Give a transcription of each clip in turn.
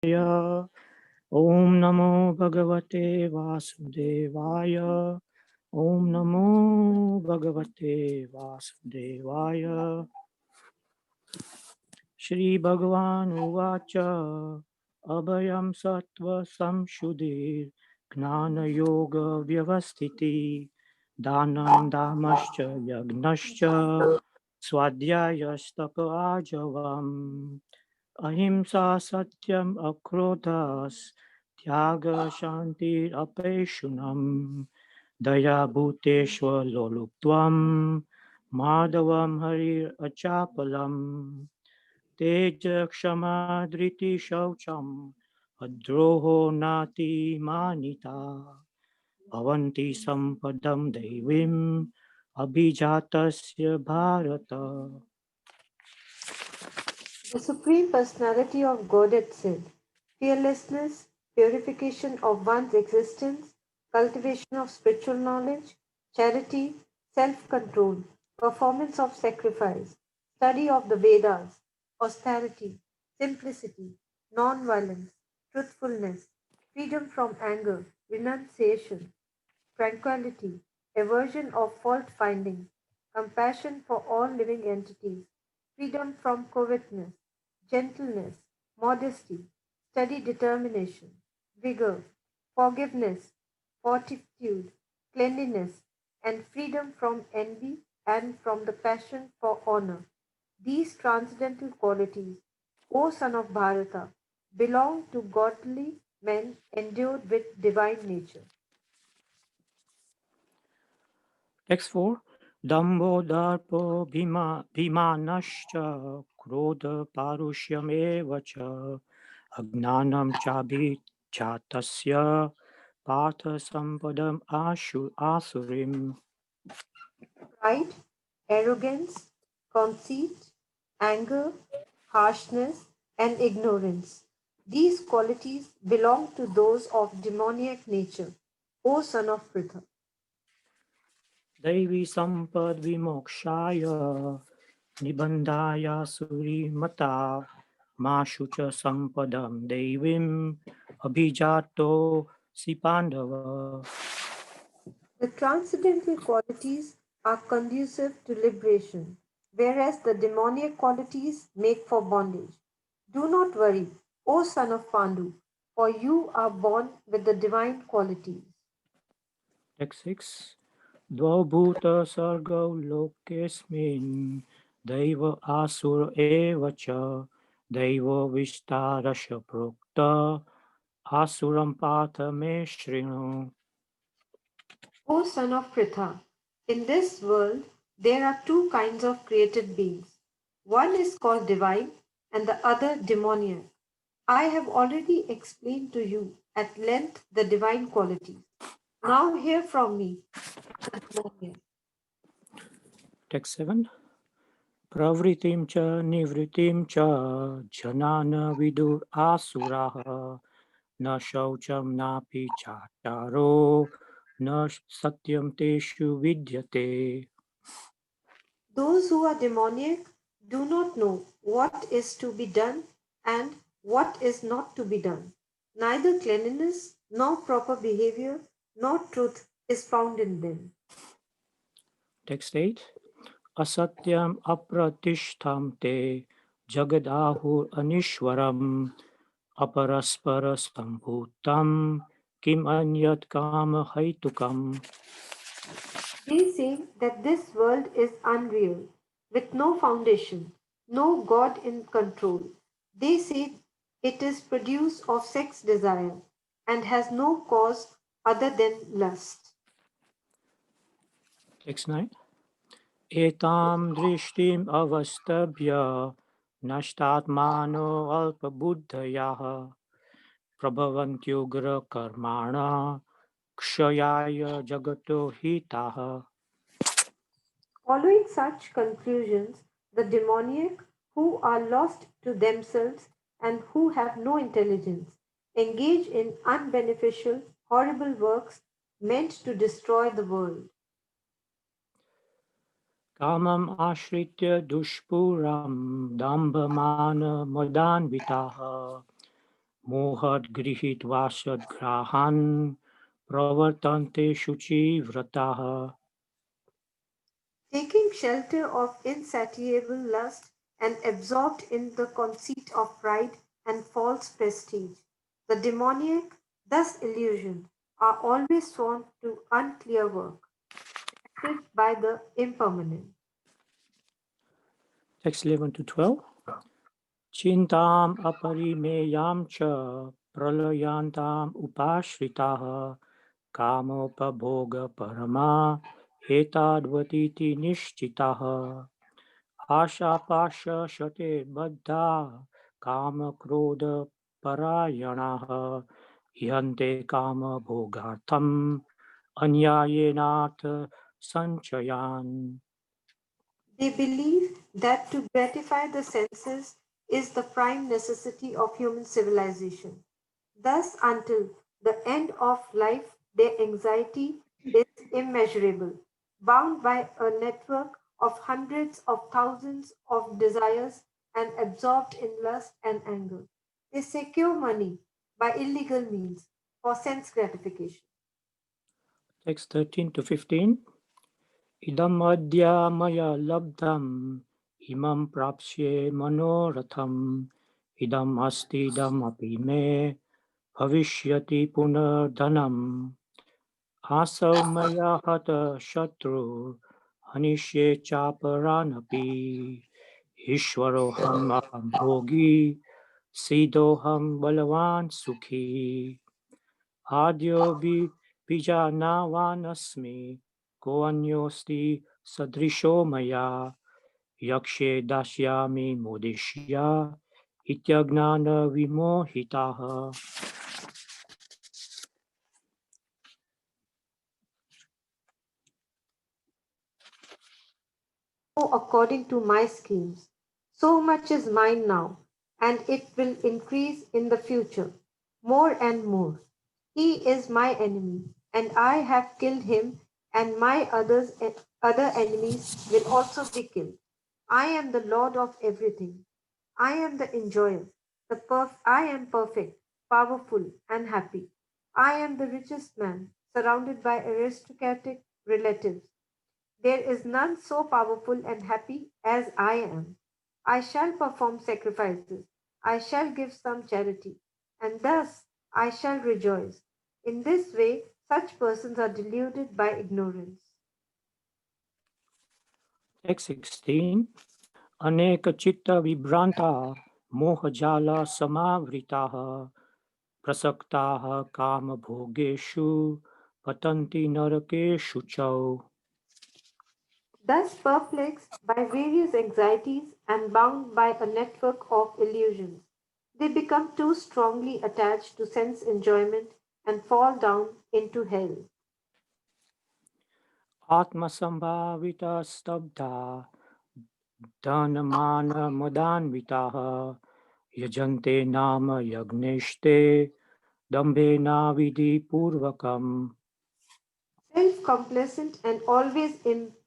Om Namo Bhagavate Vasudevaya. Om Namo Bhagavate Vasudevaya. Shri Bhagavan Uvacha Abhayam Sattva Samshuddhir Gnana Yoga Vyavastiti Danam Damascha Yagnascha Swadhyayastapa Ajavam Ahimsa Satyam Akrodhas Tyaga Shanti Apeshunam Daya Bhuteshwa Loluptvam Madhavam Harir Achapalam Teja Kshama Driti Shaucham Adroho Nati Manita Avanti Sampadam Devim Abhijatasya Bharata. The Supreme Personality of Godhead said, fearlessness, purification of one's existence, cultivation of spiritual knowledge, charity, self-control, performance of sacrifice, study of the Vedas, austerity, simplicity, non-violence, truthfulness, freedom from anger, renunciation, tranquility, aversion of fault finding, compassion for all living entities, freedom from covetousness, gentleness, modesty, steady determination, vigor, forgiveness, fortitude, cleanliness, and freedom from envy and from the passion for honor. These transcendental qualities, O son of Bharata, belong to godly men endued with divine nature. Text 4. Dambo Darpo Bhimanascha Krodha Parushyame Agnanam Chabhi Chatasya Partha Sampadam Asurim. Pride, arrogance, conceit, anger, harshness, and ignorance. These qualities belong to those of demoniac nature, O son of Pritha. Devi Sampad Vimokshaya Nibandhaya Surimata Mashucha Sampadam Devim Abhijato Sipandava. The transcendental qualities are conducive to liberation, whereas the demoniac qualities make for bondage. Do not worry, O son of Pandu, for you are born with the divine qualities. Text 6. Dvabhuta Sargau Lokesmin Daiva Asur Evacha Daiva Vistarasha Prokta Asuram Patha Me Shrinu. O son of Pritha, in this world there are two kinds of created beings. One is called divine and the other demoniac. I have already explained to you at length the divine qualities. Now hear from me the demoniac. Text 7. Pravritim cha nivritim cha janana vidur asuraha na shaucham napi chataro na satyam teshu vidyate. Those who are demoniac do not know what is to be done and what is not to be done. Neither cleanliness nor proper behavior nor truth is found in them. Text 8. Asatyam apratishtham te jagadahur anishwaram aparaspara sambhutam kim anyat kama haitukam. They say that this world is unreal, with no foundation, no God in control. They say it is produce of sex desire and has no cause other than lust. Text 9. Etam drishtim avastabhya nashtatmano alpabuddhayaha prabhavantyugra karmana kshayaya jagato hitaha. Following such conclusions, the demoniac, who are lost to themselves and who have no intelligence, engage in unbeneficial, horrible works meant to destroy the world. Kamam ashritya dushpuram dambhamana madanvitaha मोहद् गृहीत्वा सद्ग्राहान् प्रवर्तन्ते शुचिव्रताः. Taking shelter of insatiable lust and absorbed in the conceit of pride and false prestige. The demoniac, thus illusioned, are always sworn to unclear work, affected by the impermanent. Text 11 to 12. Chintam aparimeyam cha pralayantam upashritaः kamopabhoga parama etadvatiti nishchitaः आशापाश शते बद्धा कामक्रोध परायणाः इहन्ते कामभोगार्थम् अन्यायेनाथ संचयान्. They believe that to gratify the senses is the prime necessity of human civilization. Thus, until the end of life, their anxiety is immeasurable, bound by a network of hundreds of thousands of desires and absorbed in lust and anger. They secure money by illegal means for sense gratification. Text 13 to 15. Idam adya maya labdham imam prapsye manoratham idam asti idam api me bhavishyati punardhanam asau maya hata shatru hanishe chaparanapi ishwaroham aham bhogi sidoham balavan sukhi adyo bijanāvanasmi koanyosति sadrisho maya yakshe dasyami modishya ityagnana vimohitaha. According to my schemes. So much is mine now, and it will increase in the future, more and more. He is my enemy, and I have killed him, and my other enemies will also be killed. I am the Lord of everything. I am the enjoyer. I am perfect, powerful, and happy. I am the richest man, surrounded by aristocratic relatives. There is none so powerful and happy as I am. I shall perform sacrifices. I shall give some charity, and thus I shall rejoice. In this way, such persons are deluded by ignorance. Text 16. Aneka chitta vibranta mohajala samavritaha prasaktaha kama bhogeshu patanti narakeshu chau. Thus, perplexed by various anxieties and bound by a network of illusions, they become too strongly attached to sense enjoyment and fall down into hell. आत्मसम्भाविता स्तब्धा धनमानमदान्विताः यजन्ते नाम यज्ञेष्टे दम्भेनाविधिपूर्वकम्. Self complacent and always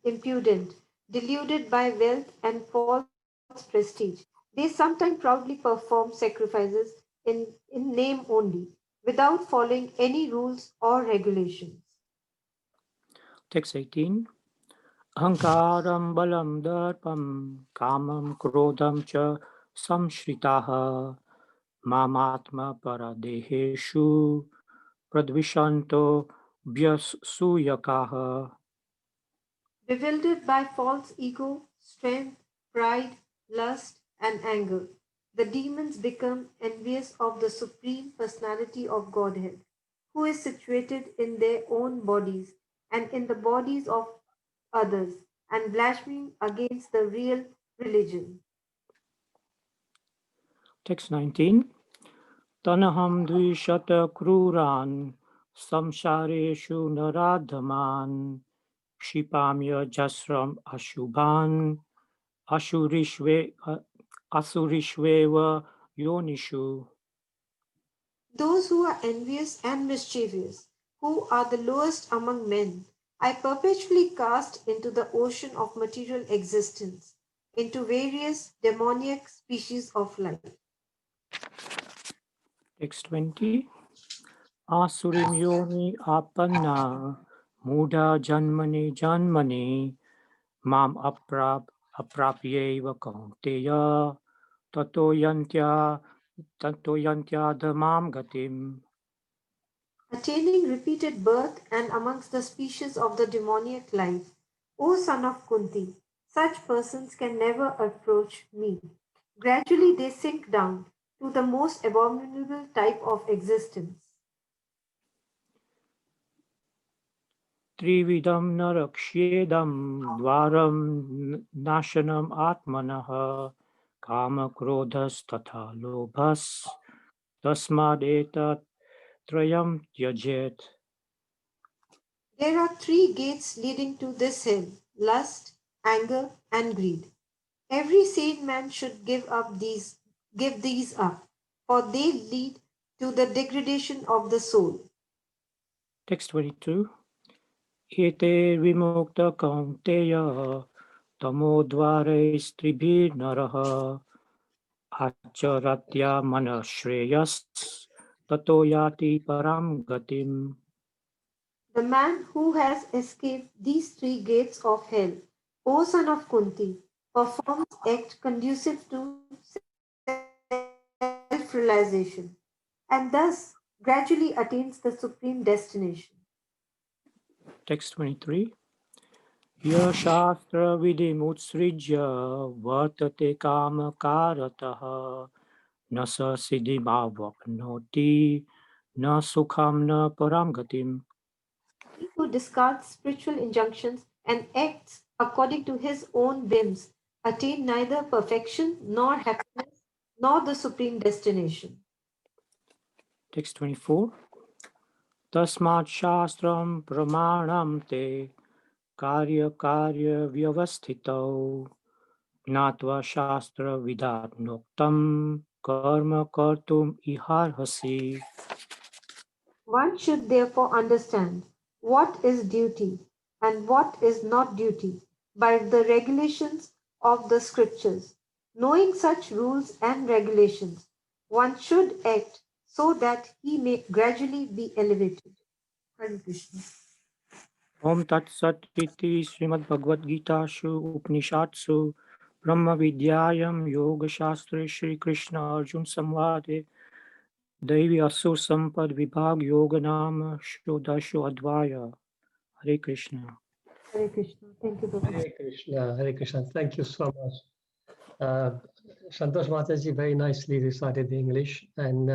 impudent, deluded by wealth and false prestige, they sometimes proudly perform sacrifices in name only, without following any rules or regulations. Text 18. Ahankaram balam darpam kamam krodam cha samshritaha mamatma paradeheshu pradvishanto vyasuyakaha. Bewildered by false ego, strength, pride, lust, and anger, the demons become envious of the Supreme Personality of Godhead, who is situated in their own bodies and in the bodies of others, and blaspheme against the real religion. Text 19. Tanaham dvishata kruran samsareshu naradhaman Shipamya jasram ashubhan asurishve asurishveva yonishu. Those who are envious and mischievous, who are the lowest among men, I perpetually cast into the ocean of material existence, into various demoniac species of life. Text 20. Asurim yoni apanna muda janmani janmani mam aprapyeva kaunteya tato yantya dhamam gatim. Attaining repeated birth and amongst the species of the demoniac life. O son of Kunti, such persons can never approach me. Gradually they sink down to the most abominable type of existence. Trividam narakshyedam dvaram nashanam atmanah kama krodhas tatha lobhas tasmadetat trayam tyajet. There are three gates leading to this hell: lust, anger, and greed. Every sane man should give these up, for they lead to the degradation of the soul. Text 22. Ete vimukta kaunteya tamodvare stribhi naraha acharatya manashreyas tato yati param gatim. The man who has escaped these three gates of hell, O son of Kunti, performs acts conducive to self-realization, and thus gradually attains the supreme destination. Text 23. Ya shastra vidimutsrijya vartate kama karataha nasa siddhimavapnoti na sukham na param gatim. He who discards spiritual injunctions and acts according to his own whims attain neither perfection nor happiness nor the supreme destination. Text 24. Tasmat shastram pramanam te karya vyavasthito gnatva shastra vidat noktam karma kartum iharhasi. One should therefore understand what is duty and what is not duty by the regulations of the scriptures. Knowing such rules and regulations, one should act so that he may gradually be elevated. Hare Krishna. Om Tat Sat iti Srimad Bhagavad Gita Shu Upanishadsu Brahma Vidyayam Yoga Shastre Shri Krishna Arjun Samvade Devi Asur Sampad Vibhag Yoga Nama Shodashu Advaya. Hare Krishna. Hare Krishna. Thank you, Prabhu. Hare Krishna, Hare Krishna. Thank you so much. Santosh Mataji very nicely recited the English, and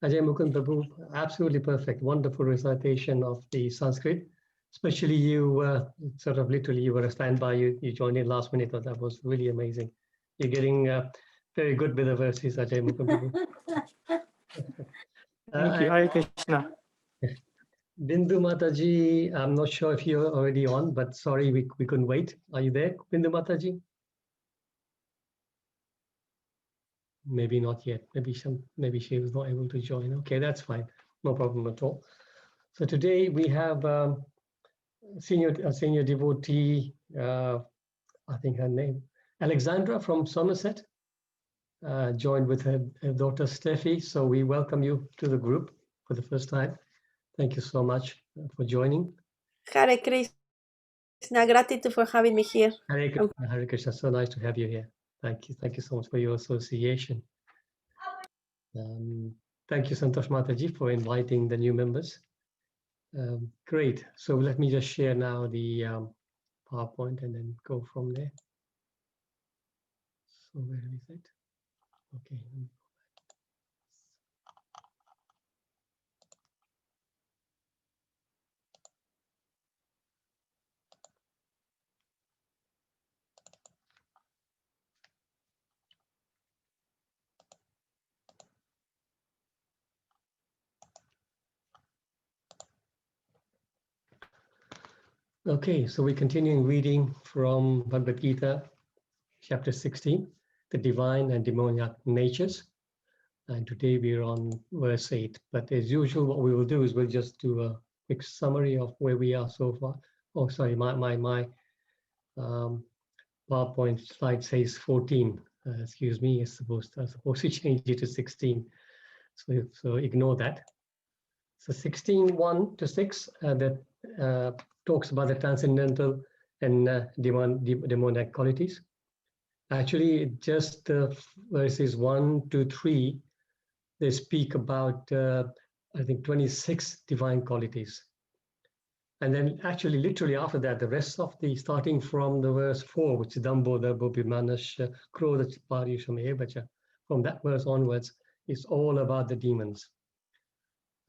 Ajay Mukund Prabhu, absolutely perfect. Wonderful recitation of the Sanskrit. Especially you, sort of literally, you were a standby. You joined in last minute. That was really amazing. You're getting very good with the verses, Ajay Mukund Prabhu. Thank you. Hare Krishna. Bindu Mataji, I'm not sure if you're already on, but sorry, we couldn't wait. Are you there, Bindu Mataji? Maybe not yet. Maybe she was not able to join. Okay, that's fine. No problem at all. So today we have a senior devotee, I think her name, Alexandra from Somerset, joined with her daughter Steffi. So we welcome you to the group for the first time. Thank you so much for joining. Hare Krishna, gratitude for having me here. Hare Krishna, Hare Krishna. So nice to have you here. Thank you so much for your association. Thank you, Santosh Mataji, for inviting the new members. Great. So let me just share now the PowerPoint and then go from there. So where is it? Okay. Okay, so we're continuing reading from Bhagavad Gita, chapter 16, the divine and demoniac natures. And today we're on verse 8. But as usual, what we will do is we'll just do a quick summary of where we are so far. Oh, sorry, my PowerPoint slide says 14. Excuse me, I'm supposed to change it to 16. So ignore that. So 16:1 to 6 that talks about the transcendental and demonic qualities. Actually, just verses 1 to 3, they speak about, I think, 26 divine qualities. And then actually, literally after that, the rest of the, starting from the verse 4, which is Dambo, Darbo, Bimanash, Krodha, Parisham, Evacha, from that verse onwards, it's all about the demons.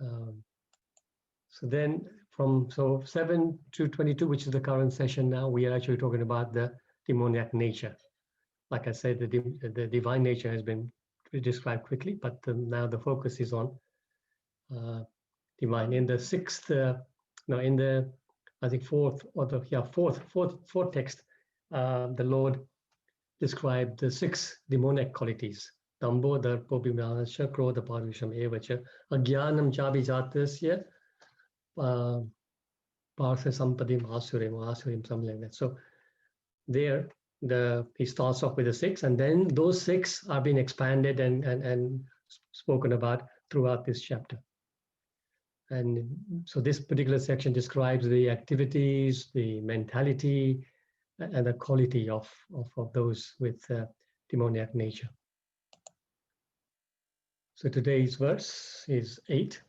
So then from 7 to 22, which is the current session now, we are actually talking about the demoniac nature. Like I said, the divine nature has been described quickly, but now the focus is on divine. In the sixth, in the, I think fourth text, the Lord described the 6 demonic qualities. Dambo, Darpo, Bimyanasya, Krodha, Parvisham, Evacha, Agyanam, Chabi, Jatasya, Partha, Sampadim, Asurim, something like that. So there, he starts off with the 6, and then those 6 are being expanded and spoken about throughout this chapter. And so this particular section describes the activities, the mentality, and the quality of those with demoniac nature. So today's verse is 8.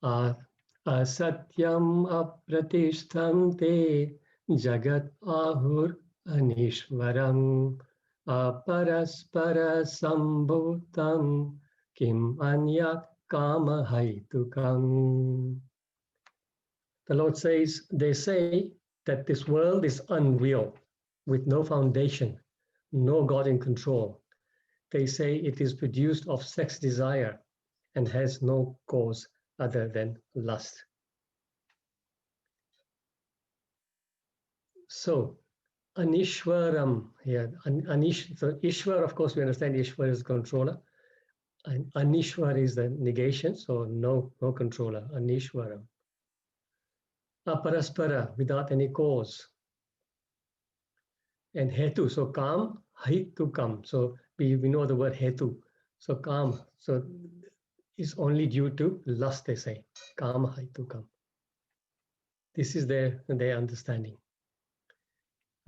Asatyam apratishthante jagat ahur anishvaram aparaspara sambhutam kim anyat kama haitukam. The Lord says, they say that this world is unreal, with no foundation, no God in control. They say it is produced of sex desire and has no cause other than lust. So, Anishwaram here. So Ishwar, of course, we understand Ishwar is controller. And Anishwar is the negation, so no controller. Anishwaram. Aparaspara, without any cause. And Hetu, so Kam, Haitukam. So we know the word Hetu. So Kam, so is only due to lust, they say. Kam, Haitukam. This is their understanding.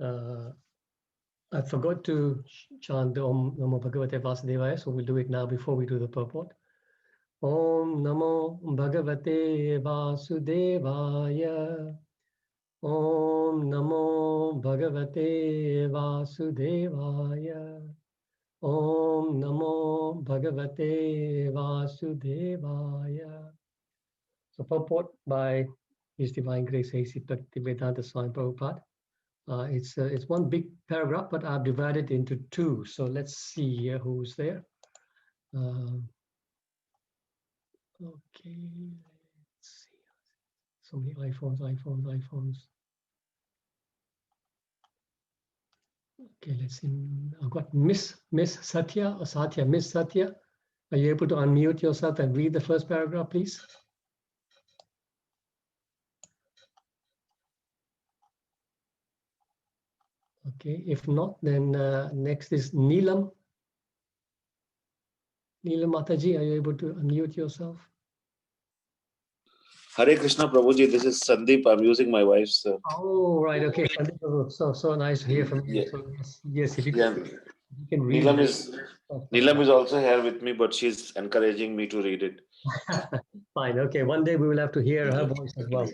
I forgot to chant the Om Namo Bhagavate Vasudevaya, so we'll do it now before we do the purport. Om Namo Bhagavate Vasudevaya. Om Namo Bhagavate Vasudevaya. Om Namo Bhagavate Vasudevaya. So purport by His Divine Grace A.C. Bhaktivedanta Swami Prabhupada. It's one big paragraph, but I've divided it into 2. So let's see who's there. Okay, let's see. So many iPhones. Okay, let's see. I've got Miss Satya or Satya. Miss Satya, are you able to unmute yourself and read the first paragraph, please? Okay, if not, then next is Neelam. Neelam Mataji, are you able to unmute yourself? Hare Krishna Prabhuji, this is Sandeep. I'm using my wife's. Oh, right. Okay. So nice to hear from you. Yeah. So yes, if you Yeah. can read. Neelam is also here with me, but she's encouraging me to read it. Fine. Okay. One day we will have to hear her voice as well.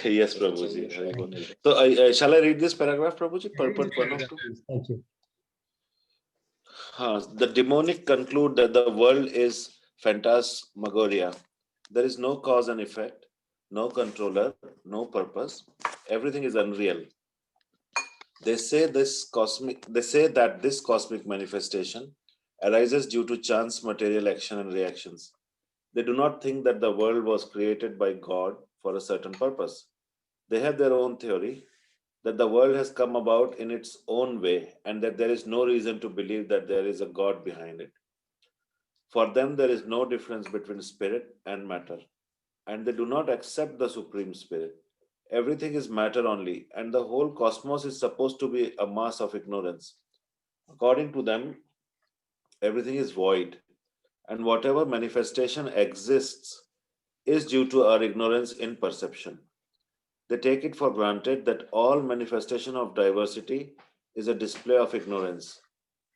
Yes, Prabhuji. So shall I read this paragraph, Prabhuji? Purport 1 of 2. Thank you. The demonic conclude that the world is phantasmagoria. There is no cause and effect, no controller, no purpose. Everything is unreal. They say that this cosmic manifestation arises due to chance material action and reactions. They do not think that the world was created by God for a certain purpose. They have their own theory that the world has come about in its own way and that there is no reason to believe that there is a God behind it. For them, there is no difference between spirit and matter, and they do not accept the Supreme Spirit. Everything is matter only, and the whole cosmos is supposed to be a mass of ignorance. According to them, everything is void, and whatever manifestation exists is due to our ignorance in perception. They take it for granted that all manifestation of diversity is a display of ignorance.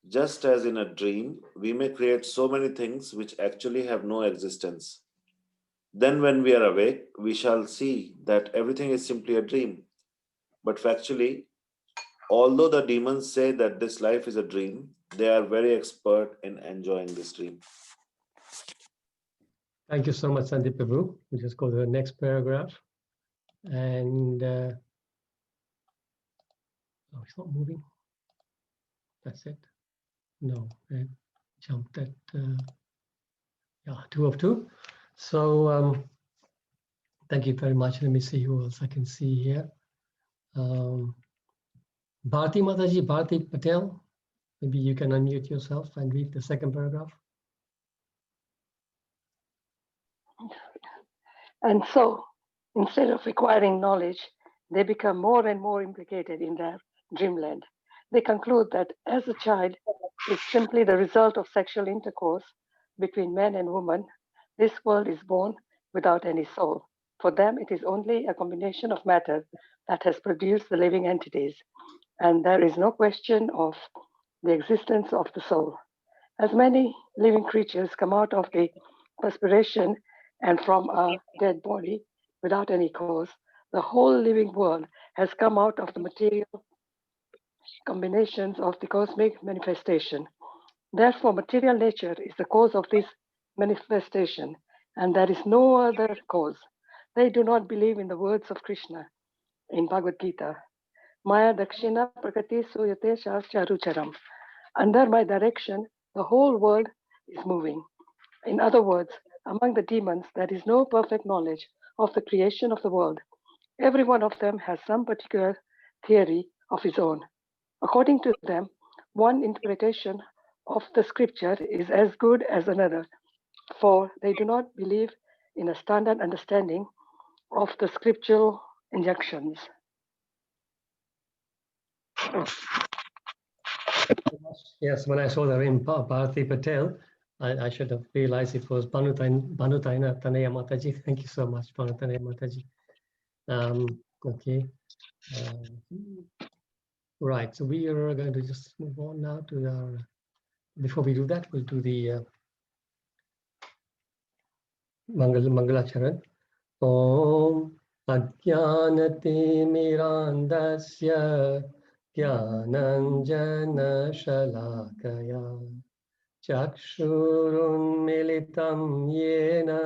Just as in a dream, we may create so many things which actually have no existence. Then, when we are awake, we shall see that everything is simply a dream. But factually, although the demons say that this life is a dream, they are very expert in enjoying this dream. Thank you so much, Sandeep Prabhu. We'll just go to the next paragraph. And oh, it's not moving. That's it. No, it jumped at yeah, 2 of 2. So thank you very much. Let me see who else I can see here. Bharti Mataji, Bharti Patel, maybe you can unmute yourself and read the second paragraph. And so, instead of acquiring knowledge, they become more and more implicated in their dreamland. They conclude that as a child is simply the result of sexual intercourse between man and woman, this world is born without any soul. For them, it is only a combination of matter that has produced the living entities, and there is no question of the existence of the soul. As many living creatures come out of the perspiration and from a dead body without any cause, the whole living world has come out of the material combinations of the cosmic manifestation. Therefore, material nature is the cause of this manifestation, and there is no other cause. They do not believe in the words of Krishna in Bhagavad Gita. Maya Dakshina Prakati Suyate Charucharam. Under my direction, the whole world is moving. In other words, among the demons, there is no perfect knowledge of the creation of the world. Every one of them has some particular theory of his own. According to them, one interpretation of the scripture is as good as another, for they do not believe in a standard understanding of the scriptural injunctions. Yes, when I saw the name Bharti Patel, I should have realized it was Bhanutaina Tanaya Mataji. Thank you so much, Bhanutanaya Mataji. Okay. Right, so we are going to just move on now to our, before we do that, we'll do the Mangala Charan. Om Ajnanati Mirandasya Jnananjana Shalakaya Chakshurun Militam Yena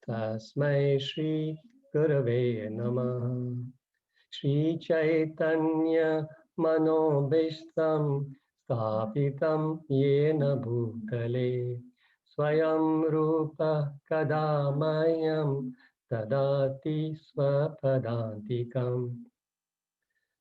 Tasmai Shri Gurave Namah Shri Chaitanya Manobishtam Sthapitam Yena Bhutale Swayam Rupa Kadamayam Tadati Swapadantikam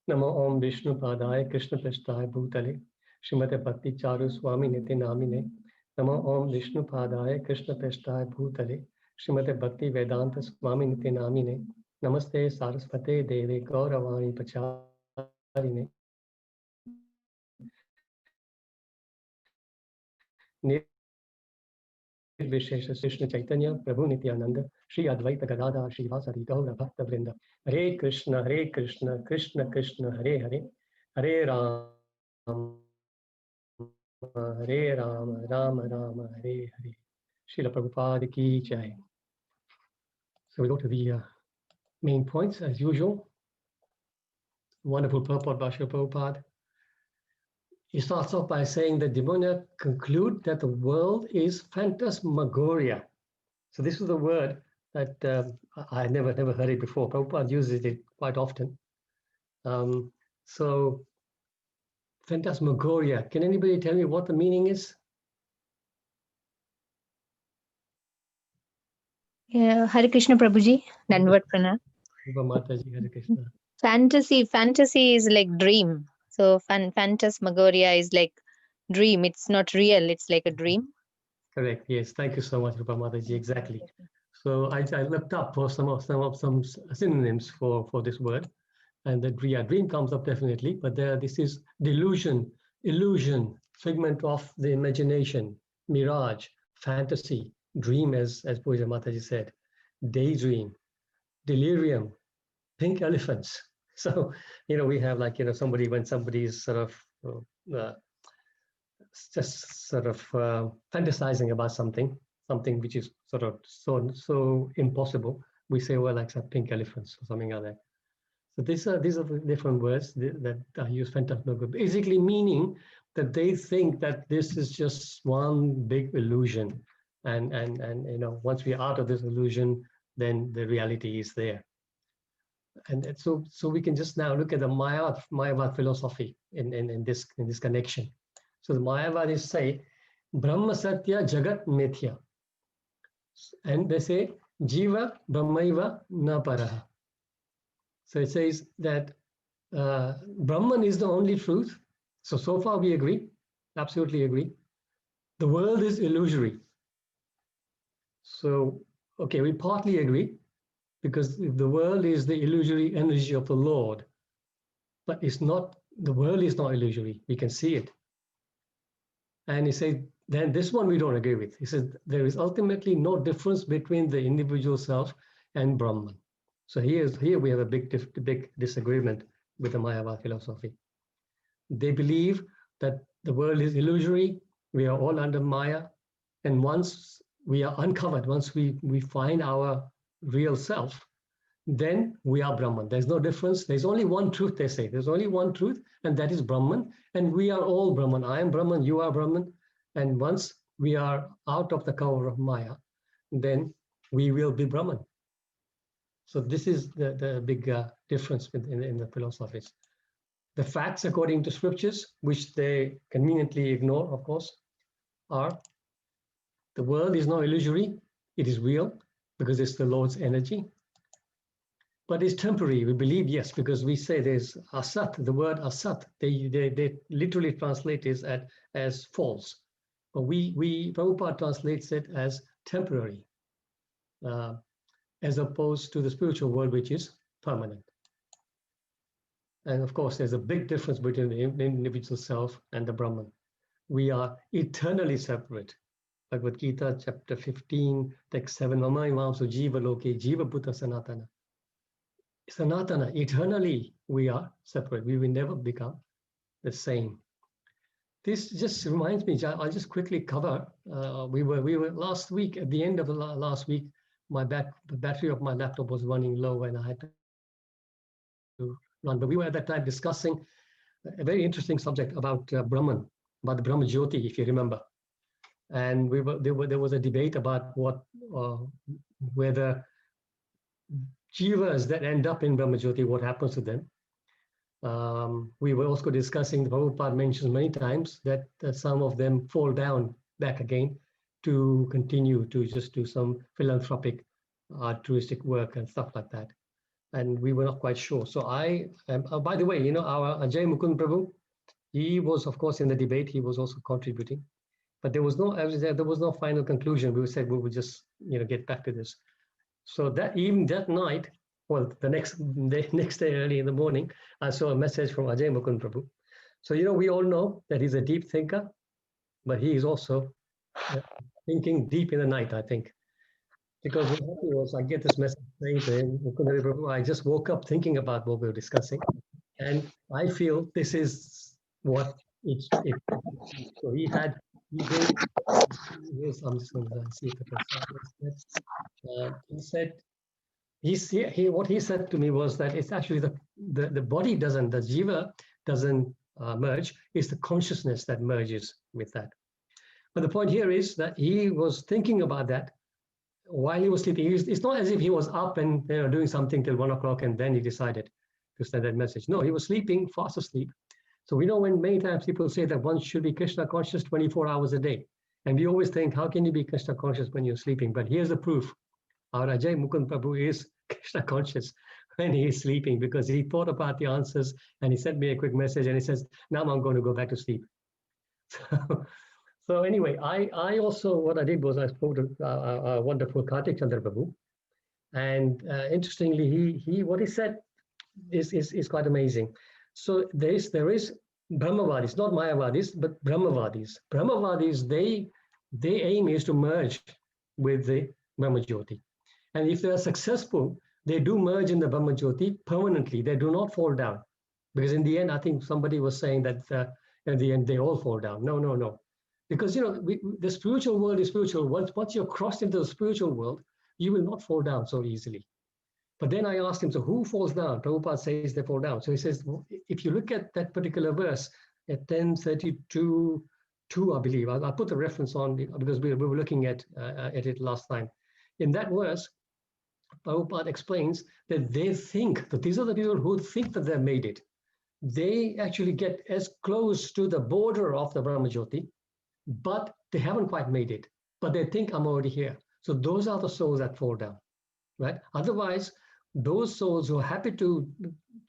Namo Om Vishnu Padaya Krishna Prasthaya Bhutale Srimate Bhakti Charu Swami Niti Namine Namo Om Vishnu Padaya Krishna Prasthaya Bhutale Srimate Bhakti Vedanta Swami Niti Namine Namaste Saraswate Deve Gauravani Pacharine Vishesha Krishna Chaitanya Prabhu Nityananda Shri Advaita Gadada Shri Vasari Gaura Bhakta Vrinda Hare Krishna Krishna Krishna Hare Hare Hare Ram Hare Ram Ram Ram Hare Hare Srila Prabhupada Ki Jai. So we go to the main points as usual. Wonderful purport by Srila Prabhupada. He starts off by saying that Demonia conclude that the world is phantasmagoria. So this is a word that I never heard it before. Prabhupada uses it quite often. So phantasmagoria, can anybody tell me what the meaning is? Yeah, Hare Krishna Prabhuji, Dandavat Pranam. Mataji, Hare Krishna. Fantasy is like dream. So phantasmagoria is like dream. It's not real. It's like a dream. Correct. Yes. Thank you so much, Rupa Mataji. Exactly. So I looked up for some synonyms for this word, and the dream comes up definitely. But this is delusion, illusion, figment of the imagination, mirage, fantasy, dream, as Puja Mataji said, daydream, delirium, pink elephants. So, we have like, somebody, when somebody is sort of just sort of fantasizing about something which is sort of so impossible, we say, well, like pink elephants or something like that. So these are the different words that are used, phantasmagoria, basically meaning that they think that this is just one big illusion, and once we're out of this illusion, then the reality is there. And so we can just now look at the Mayavad philosophy in this connection. So the Mayavadis say, Brahma Satya Jagat Mithya. And they say, Jiva Brahmaiva Na Paraha. So it says that Brahman is the only truth. So far we agree, absolutely agree. The world is illusory. So, okay, we partly agree, because the world is the illusory energy of the Lord, but the world is not illusory. We can see it. And he says, then this one we don't agree with. He says, there is ultimately no difference between the individual self and Brahman. So here we have a big disagreement with the Mayavad philosophy. They believe that the world is illusory, we are all under Maya, and once we are uncovered, once we find our real self, then we are Brahman. There's no difference. There's only one truth, they say. There's only one truth, and that is Brahman, and we are all Brahman. I am Brahman, you are Brahman, and once we are out of the cover of Maya, then we will be Brahman. So this is the big difference in the philosophies. The facts according to scriptures, which they conveniently ignore, of course, are the world is not illusory, it is real, because it's the Lord's energy. But it's temporary, we believe, yes, because we say there's asat, the word asat, they literally translate it as false. But Prabhupada translates it as temporary, as opposed to the spiritual world, which is permanent. And of course, there's a big difference between the individual self and the Brahman. We are eternally separate. Bhagavad Gita, chapter 15, text 7, Mama imamsu jiva loke, jiva bhuta sanatana. Sanatana, eternally we are separate. We will never become the same. This just reminds me, I'll just quickly cover, we were last week, at the end of the last week, the battery of my laptop was running low and I had to run. But we were at that time discussing a very interesting subject about Brahman, about the Brahma Jyoti, if you remember. And there was a debate about whether jivas that end up in Brahma Jyoti, what happens to them. We were also discussing, the Prabhupada mentions many times that some of them fall down back again to continue to just do some philanthropic, altruistic work and stuff like that. And we were not quite sure. So by the way, our Hg Mukunda-Hari, he was, of course, in the debate, he was also contributing. But there was no final conclusion. We said we would just get back to this. So even that night, well, the next day early in the morning, I saw a message from Hg Mukunda-Hari. So we all know that he's a deep thinker, but he is also thinking deep in the night, I think. Because what happened was, I get this message saying to him, Mukunda-Hari Prabhu, I just woke up thinking about what we were discussing, and I feel this is what it's. So he here's, I'm just going to see if I can. He said, what he said to me was that it's actually the body doesn't, the jiva doesn't merge, it's the consciousness that merges with that. But the point here is that he was thinking about that while he was sleeping. It's not as if he was up and doing something till 1 o'clock and then he decided to send that message. No, he was sleeping, fast asleep. So we know when many times people say that one should be Krishna conscious 24 hours a day. And we always think, how can you be Krishna conscious when you're sleeping? But here's the proof. Our Hg Mukunda-Hari is Krishna conscious when he is sleeping, because he thought about the answers and he sent me a quick message and he says, now I'm going to go back to sleep. So anyway, I also, what I did was I spoke to a wonderful Kartik Chandra Prabhu. And interestingly, what he said is quite amazing. So there is Brahmavadis, not Mayavadis, but Brahmavadis. Brahmavadis, they Their aim is to merge with the Brahma Jyoti. And if they are successful, they do merge in the Brahma Jyoti permanently. They do not fall down. Because in the end, I think somebody was saying that in the end, they all fall down. No, no, no. Because, the spiritual world is spiritual. Once you're crossed into the spiritual world, you will not fall down so easily. But then I asked him, so who falls down? Prabhupada says they fall down. So he says, well, if you look at that particular verse at 10:32, I believe, I put the reference on because we were looking at it last time. In that verse, Prabhupada explains that they think that these are the people who think that they've made it. They actually get as close to the border of the Brahma Jyoti, but they haven't quite made it. But they think I'm already here. So those are the souls that fall down, right? Otherwise, those souls who are happy to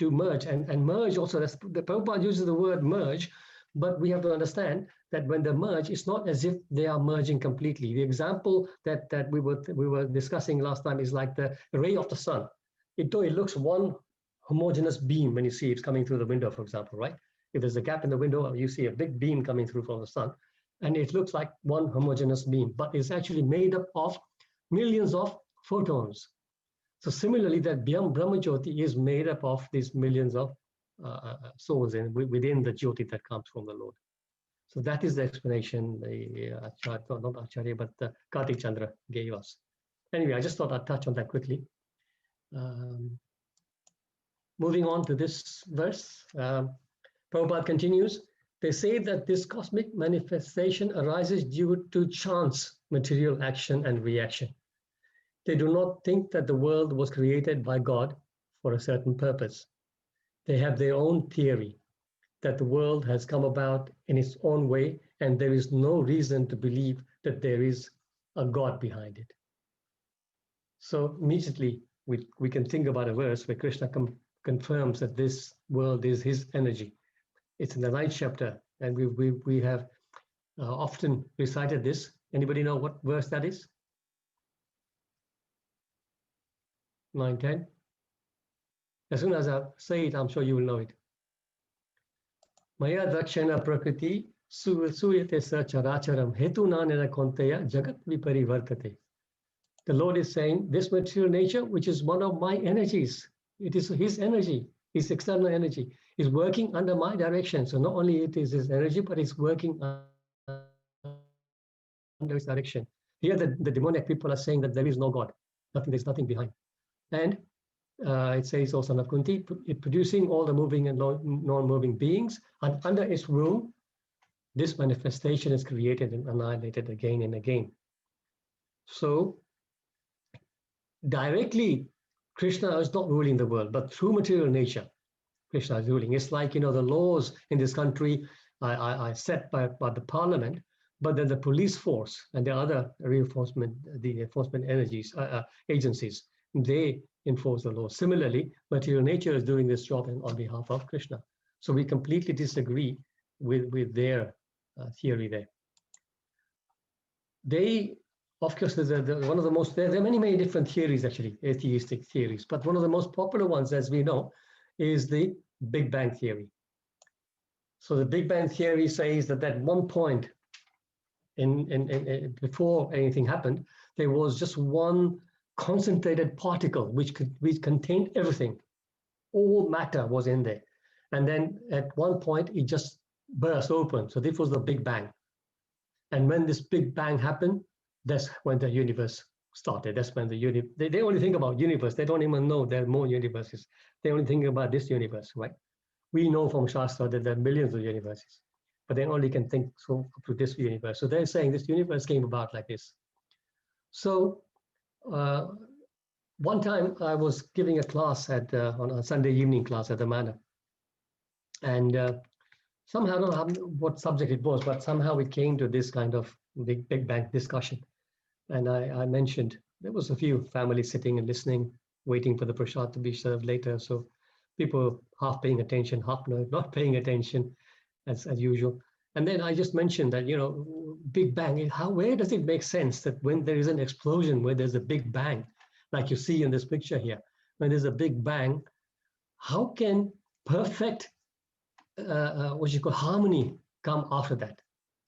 merge and merge also, the Prabhupada uses the word merge, but we have to understand that when they merge, it's not as if they are merging completely. The example that we were discussing last time is like the ray of the sun. It looks one homogeneous beam when you see it's coming through the window, for example, right? If there's a gap in the window, you see a big beam coming through from the sun, and it looks like one homogeneous beam, but it's actually made up of millions of photons. So similarly, that Brahma Jyoti is made up of these millions of souls within the Jyoti that comes from the Lord. So that is the explanation not Acharya, but Kartik Chandra gave us. Anyway, I just thought I'd touch on that quickly. Moving on to this verse, Prabhupada continues, they say that this cosmic manifestation arises due to chance, material action and reaction. They do not think that the world was created by God for a certain purpose. They have their own theory that the world has come about in its own way, and there is no reason to believe that there is a God behind it. So immediately we can think about a verse where Krishna confirms that this world is his energy. It's in the 9th chapter, and we have often recited this. Anybody know what verse that is? 9:10. As soon as I say it, I'm sure you will know it. Maya dakshana prakriti suyate sa characharam hetu nanena konteya jagat viparivartate. The Lord is saying, this material nature, which is one of my energies, it is his energy, his external energy, is working under my direction. So not only it is his energy, but it's working under his direction. Here the demonic people are saying that there is no God, there's nothing behind. And it says also in Kunti, producing all the moving and non-moving beings, and under its rule, this manifestation is created and annihilated again and again. So directly, Krishna is not ruling the world, but through material nature, Krishna is ruling. It's like, the laws in this country are set by the parliament, but then the police force and the other enforcement agencies, they enforce the law. Similarly, material nature is doing this job on behalf of Krishna. So we completely disagree with their theory there. They, of course, one of the most, there are many different theories actually, atheistic theories, but one of the most popular ones, as we know, is the Big Bang theory. So the Big Bang theory says that at one point before anything happened, there was just one concentrated particle which contained everything. All matter was in there. And then at one point, it just burst open. So this was the Big Bang. And when this Big Bang happened, that's when the universe started. That's when they only think about universe. They don't even know there are more universes. They only think about this universe, right? We know from Shastra that there are millions of universes, but they only can think so up to this universe. So they're saying this universe came about like this. So one time I was giving a class on a Sunday evening class at the manor, and somehow, I don't know what subject it was, but somehow it came to this kind of Big Bang discussion. And I mentioned there was a few families sitting and listening, waiting for the prasad to be served later. So people half paying attention, half not paying attention, as usual. And then I just mentioned that, Big Bang, where does it make sense that when there is an explosion, where there's a Big Bang, like you see in this picture here, when there's a Big Bang, how can perfect, harmony come after that?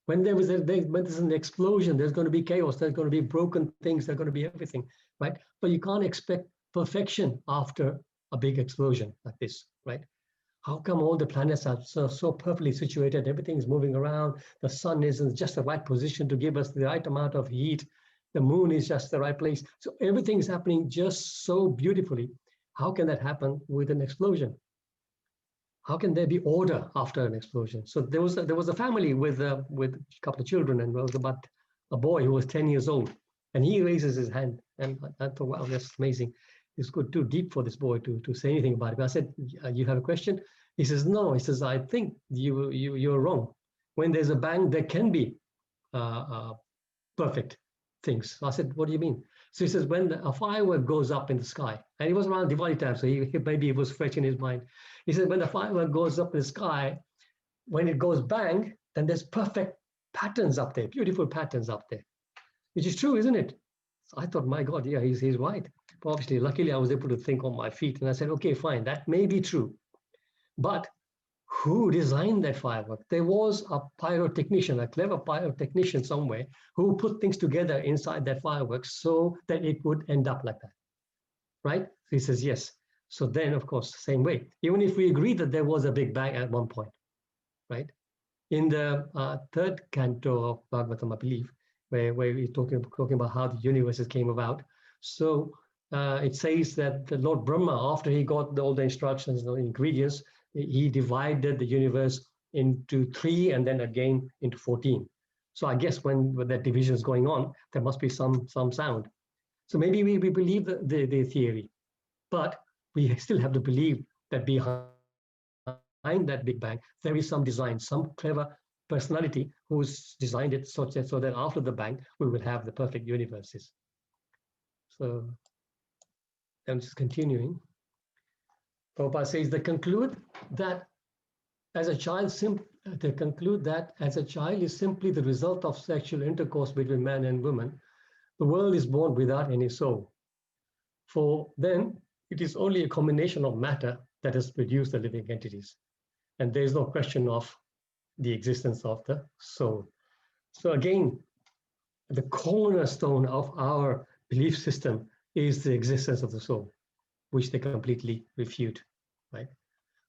When when there's an explosion, there's going to be chaos, there's going to be broken things, there's going to be everything, right? But you can't expect perfection after a big explosion like this, right? How come all the planets are so perfectly situated? Everything is moving around. The sun is in just the right position to give us the right amount of heat. The moon is just the right place. So everything is happening just so beautifully. How can that happen with an explosion? How can there be order after an explosion? So there was a family with a couple of children, and there was about a boy who was 10 years old, and he raises his hand, and I thought, wow, that's amazing. It's good, too deep for this boy to say anything about it. But I said, you have a question? He says, no. He says, I think you're wrong. When there's a bang, there can be perfect things. So I said, what do you mean? So he says, when a firework goes up in the sky, and it was around Diwali time, so maybe it was fresh in his mind. He said, when the firework goes up in the sky, when it goes bang, then there's perfect patterns up there, beautiful patterns up there, which is true, isn't it? So I thought, my God, yeah, he's right. But obviously, luckily, I was able to think on my feet, and I said, okay, fine, that may be true. But who designed that firework? There was a pyrotechnician, a clever pyrotechnician somewhere, who put things together inside that firework so that it would end up like that, right? So he says, yes. So then, of course, same way, even if we agree that there was a big bang at one point, right? In the third canto of Bhagavatam, I believe, where we're talking about how the universes came about. So it says that the Lord Brahma, after he got all the instructions and the ingredients, he divided the universe into 3 and then again into 14. So I guess when that division is going on, there must be some sound. So maybe we believe the theory, but we still have to believe that behind that Big Bang, there is some design, some clever personality who's designed it so that after the bang, we will have the perfect universes. So I'm just continuing. Prabhupada says, they conclude that as a child is simply the result of sexual intercourse between man and woman, the world is born without any soul. For then, it is only a combination of matter that has produced the living entities. And there is no question of the existence of the soul. So again, the cornerstone of our belief system is the existence of the soul, which they completely refute, right?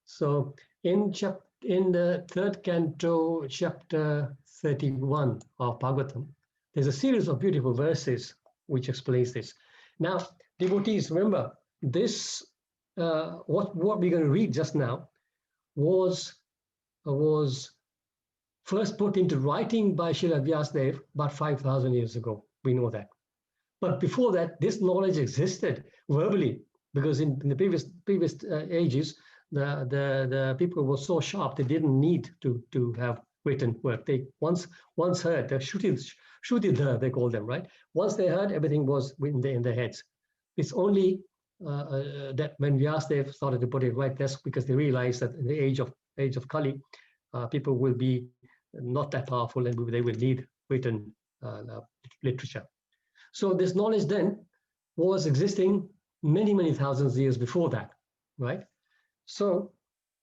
So in the third canto, chapter 31 of Bhagavatam, there's a series of beautiful verses which explains this. Now, devotees, remember, this, what we're going to read just now was first put into writing by Srila Vyasadeva about 5,000 years ago. We know that. But before that, this knowledge existed verbally, because in the previous ages, the people were so sharp they didn't need to have written work. They once heard, the Shrutidhar, they call them, right? Once they heard, everything was in their heads. It's only that when Vyasadeva started to put it right, that's because they realized that in the age of Kali, people will be not that powerful, and they will need written literature. So this knowledge then was existing many, many thousands of years before that, right? So,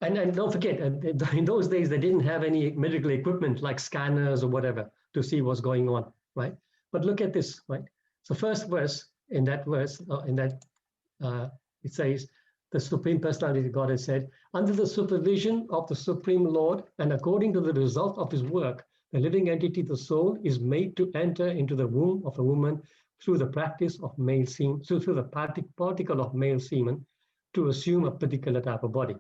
and don't forget, in those days, they didn't have any medical equipment like scanners or whatever to see what's going on, right? But look at this, right? So first verse, it says, the Supreme Personality of God has said, under the supervision of the Supreme Lord and according to the result of his work, the living entity, the soul, is made to enter into the womb of a woman through the practice of male semen, through the particle of male semen, to assume a particular type of body.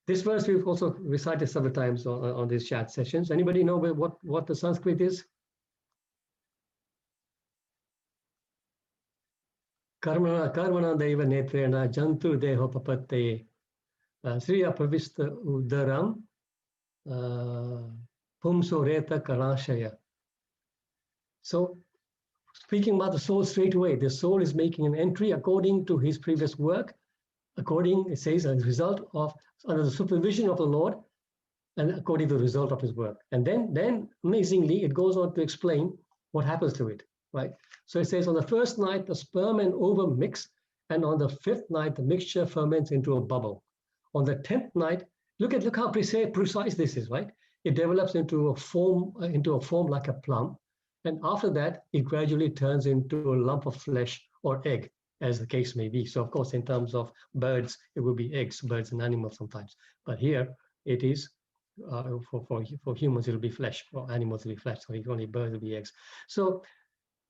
This verse we've also recited several times on these chat sessions. Anybody know what the Sanskrit is? Karmana deva netrena jantu deho papatte sriya pravista udaram pumso reta karashaya. So, speaking about the soul straight away, the soul is making an entry according to his previous work, it says, as a result of, under the supervision of the Lord, and according to the result of his work. And then amazingly, it goes on to explain what happens to it, right? So it says, on the first night, the sperm and ovum mix, and on the 5th night, the mixture ferments into a bubble. On the 10th night, look how precise this is, right? it develops into a form like a plum. And after that, it gradually turns into a lump of flesh or egg, as the case may be. So of course, in terms of birds, it will be eggs, birds and animals sometimes. But here it is, for humans, it'll be flesh, for animals, it'll be flesh. So only birds will be eggs. So,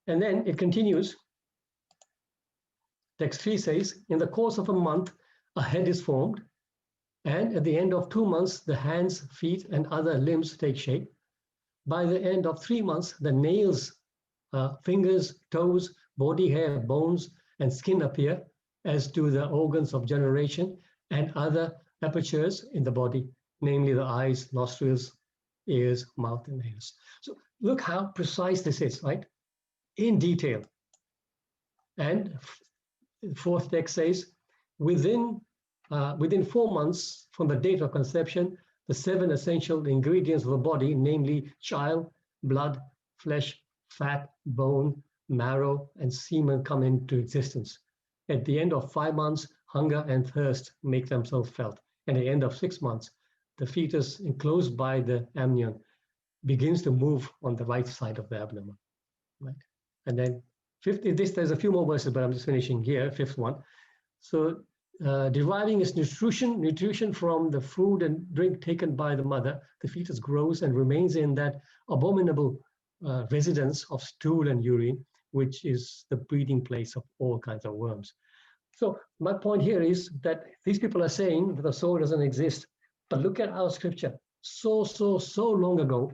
and then it continues. Text 3 says, in the course of a month, a head is formed. And at the end of 2 months, the hands, feet, and other limbs take shape. By the end of 3 months, the nails, fingers, toes, body hair, bones, and skin appear, as do the organs of generation and other apertures in the body, namely the eyes, nostrils, ears, mouth, and nails. So look how precise this is, right? In detail. And fourth text says, within 4 months from the date of conception, the 7 essential ingredients of the body, namely chyle, blood, flesh, fat, bone, marrow, and semen, come into existence. At the end of 5 months, hunger and thirst make themselves felt. And at the end of 6 months, the fetus enclosed by the amnion begins to move on the right side of the abdomen. Right? And then there's a few more verses, but I'm just finishing here, 5th one. So deriving its nutrition from the food and drink taken by the mother, the fetus grows and remains in that abominable residence of stool and urine, which is the breeding place of all kinds of worms. So my point here is that these people are saying that the soul doesn't exist, but look at our scripture. So long ago,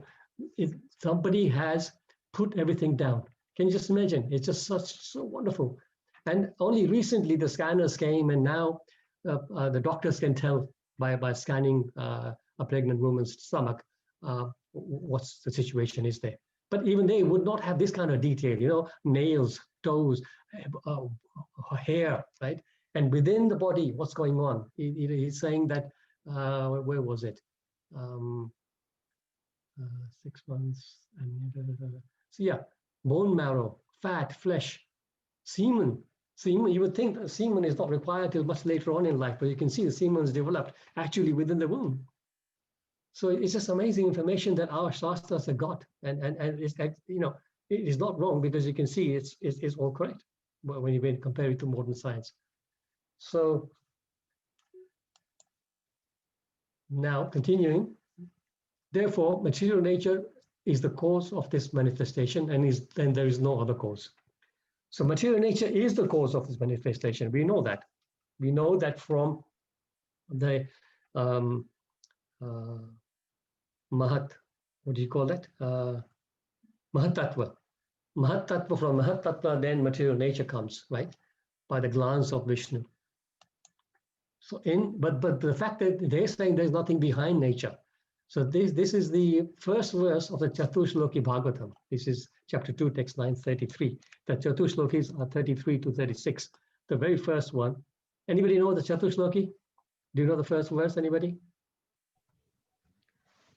somebody has put everything down. Can you just imagine? It's just so wonderful. And only recently the scanners came, and now the doctors can tell by scanning a pregnant woman's stomach what's the situation is there. But even they would not have this kind of detail, you know, nails, toes, hair, right? And within the body, what's going on? He's saying that, where was it? 6 months. So yeah, bone marrow, fat, flesh, semen. You would think that semen is not required till much later on in life, but you can see the semen is developed actually within the womb. So it's just amazing information that our Shastras have got, and it's, you know, it is not wrong, because you can see it's all correct when you compare it to modern science. So now continuing, therefore, material nature is the cause of this manifestation, and there is no other cause. So material nature is the cause of this manifestation. We know that. We know that from the Mahat, what do you call that? Mahatattva. Mahatattva, from Mahatattva, then material nature comes, right? By the glance of Vishnu. So but the fact that they're saying there's nothing behind nature. So this is the first verse of the Chatushloki Bhagavatam. This is chapter 2, text 933. The Chatushlokis are 33 to 36. The very first one. Anybody know the Chatushloki? Do you know the first verse, anybody?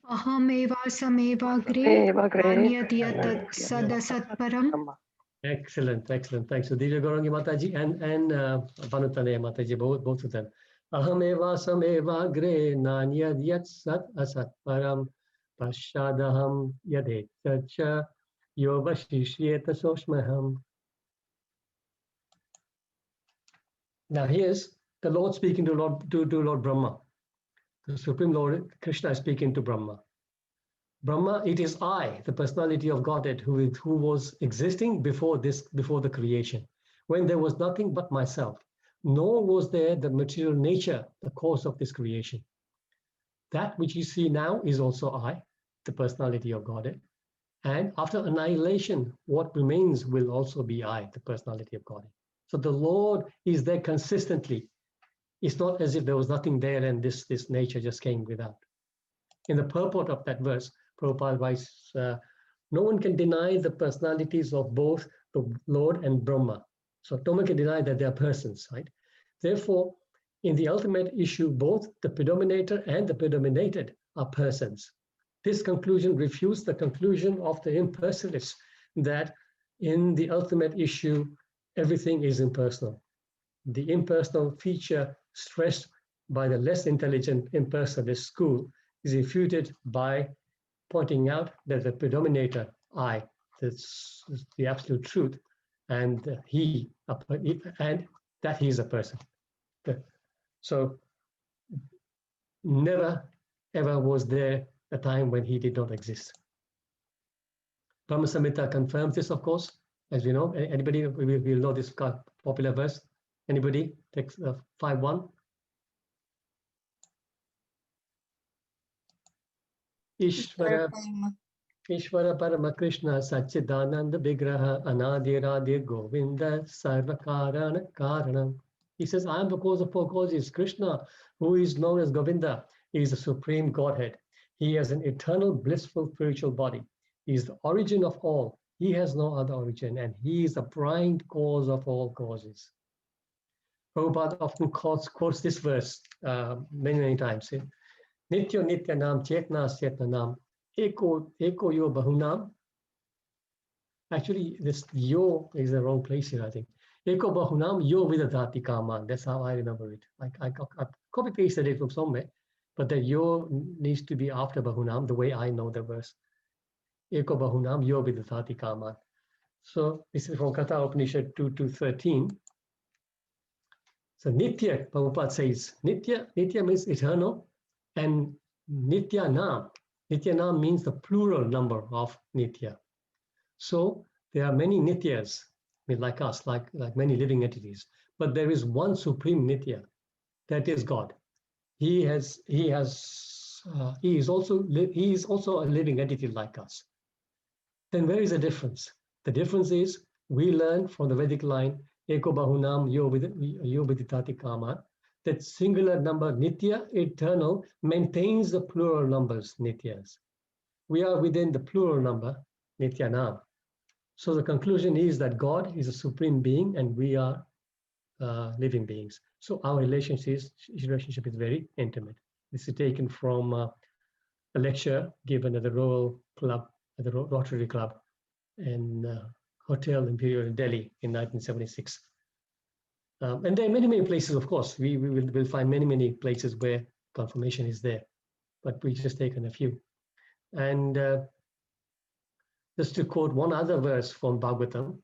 Ahamevasame Anyatyatat sadasat param. Excellent. Thanks. So Divya Gaurangi Mataji and Bhanutane Mataji, both of them. Ahameva sameva gre nanyad yat sat asat param pashadaham yade tacha yovashishyeta soshmaham. Now here's the Lord speaking to Lord Brahma. The Supreme Lord Krishna is speaking to Brahma. Brahma, it is I, the personality of Godhead, who was existing before the creation, when there was nothing but myself. Nor was there the material nature, the cause of this creation. That which you see now is also I, the personality of Godhead. And after annihilation, what remains will also be I, the personality of Godhead. So the Lord is there consistently. It's not as if there was nothing there and this nature just came without. In the purport of that verse, Prabhupada writes, no one can deny the personalities of both the Lord and Brahma. So no one can deny that they are persons, right? Therefore, in the ultimate issue, both the predominator and the predominated are persons. This conclusion refutes the conclusion of the impersonalists that in the ultimate issue, everything is impersonal. The impersonal feature stressed by the less intelligent impersonalist school is refuted by pointing out that the predominator, I, that's the absolute truth, and he, and that he is a person. So never ever was there a time when he did not exist. Brahma Samhita confirms this, of course, as we know. Anybody will know this popular verse? Anybody? Text 5.1. Ishvara Parama Krishna Satchidananda Vigraha Anadiradir Govinda Sarvakarana Karanam. He says, I am the cause of all causes. Krishna, who is known as Govinda, is the supreme Godhead. He has an eternal, blissful spiritual body. He is the origin of all. He has no other origin, and he is the prime cause of all causes. Prabhupada often quotes this verse many times. Nitya Nitya Nam Chetna Chetna Nam Eko Yo Bahunam. Actually, this yo is the wrong place here, I think. Eko Bahunam Yo Vidadhati Kaman. That's how I remember it. I copy pasted it from somewhere, but the yo needs to be after Bahunam, the way I know the verse. Eko Bahunam Yo Vidadhati Kaman. So this is from Katha Upanishad 2:13. So Nitya, Prabhupada says, Nitya means eternal, and Nityanam means the plural number of Nitya. So there are many Nityas, like us, like many living entities, but there is one supreme Nitya, that is God. He is also a living entity like us. Then where is the difference? The difference is we learn from the Vedic line, Eko Bahunam Yo Viditati Kama, that singular number Nitya, eternal, maintains the plural numbers Nityas. We are within the plural number Nityanam. So the conclusion is that God is a supreme being and we are living beings. So our relationship is very intimate. This is taken from a lecture given at the Royal Club, at the Rotary Club in Hotel Imperial in Delhi in 1976. And there are many places, of course. We will find many places where confirmation is there, but we just taken a few. And just to quote one other verse from Bhagavatam,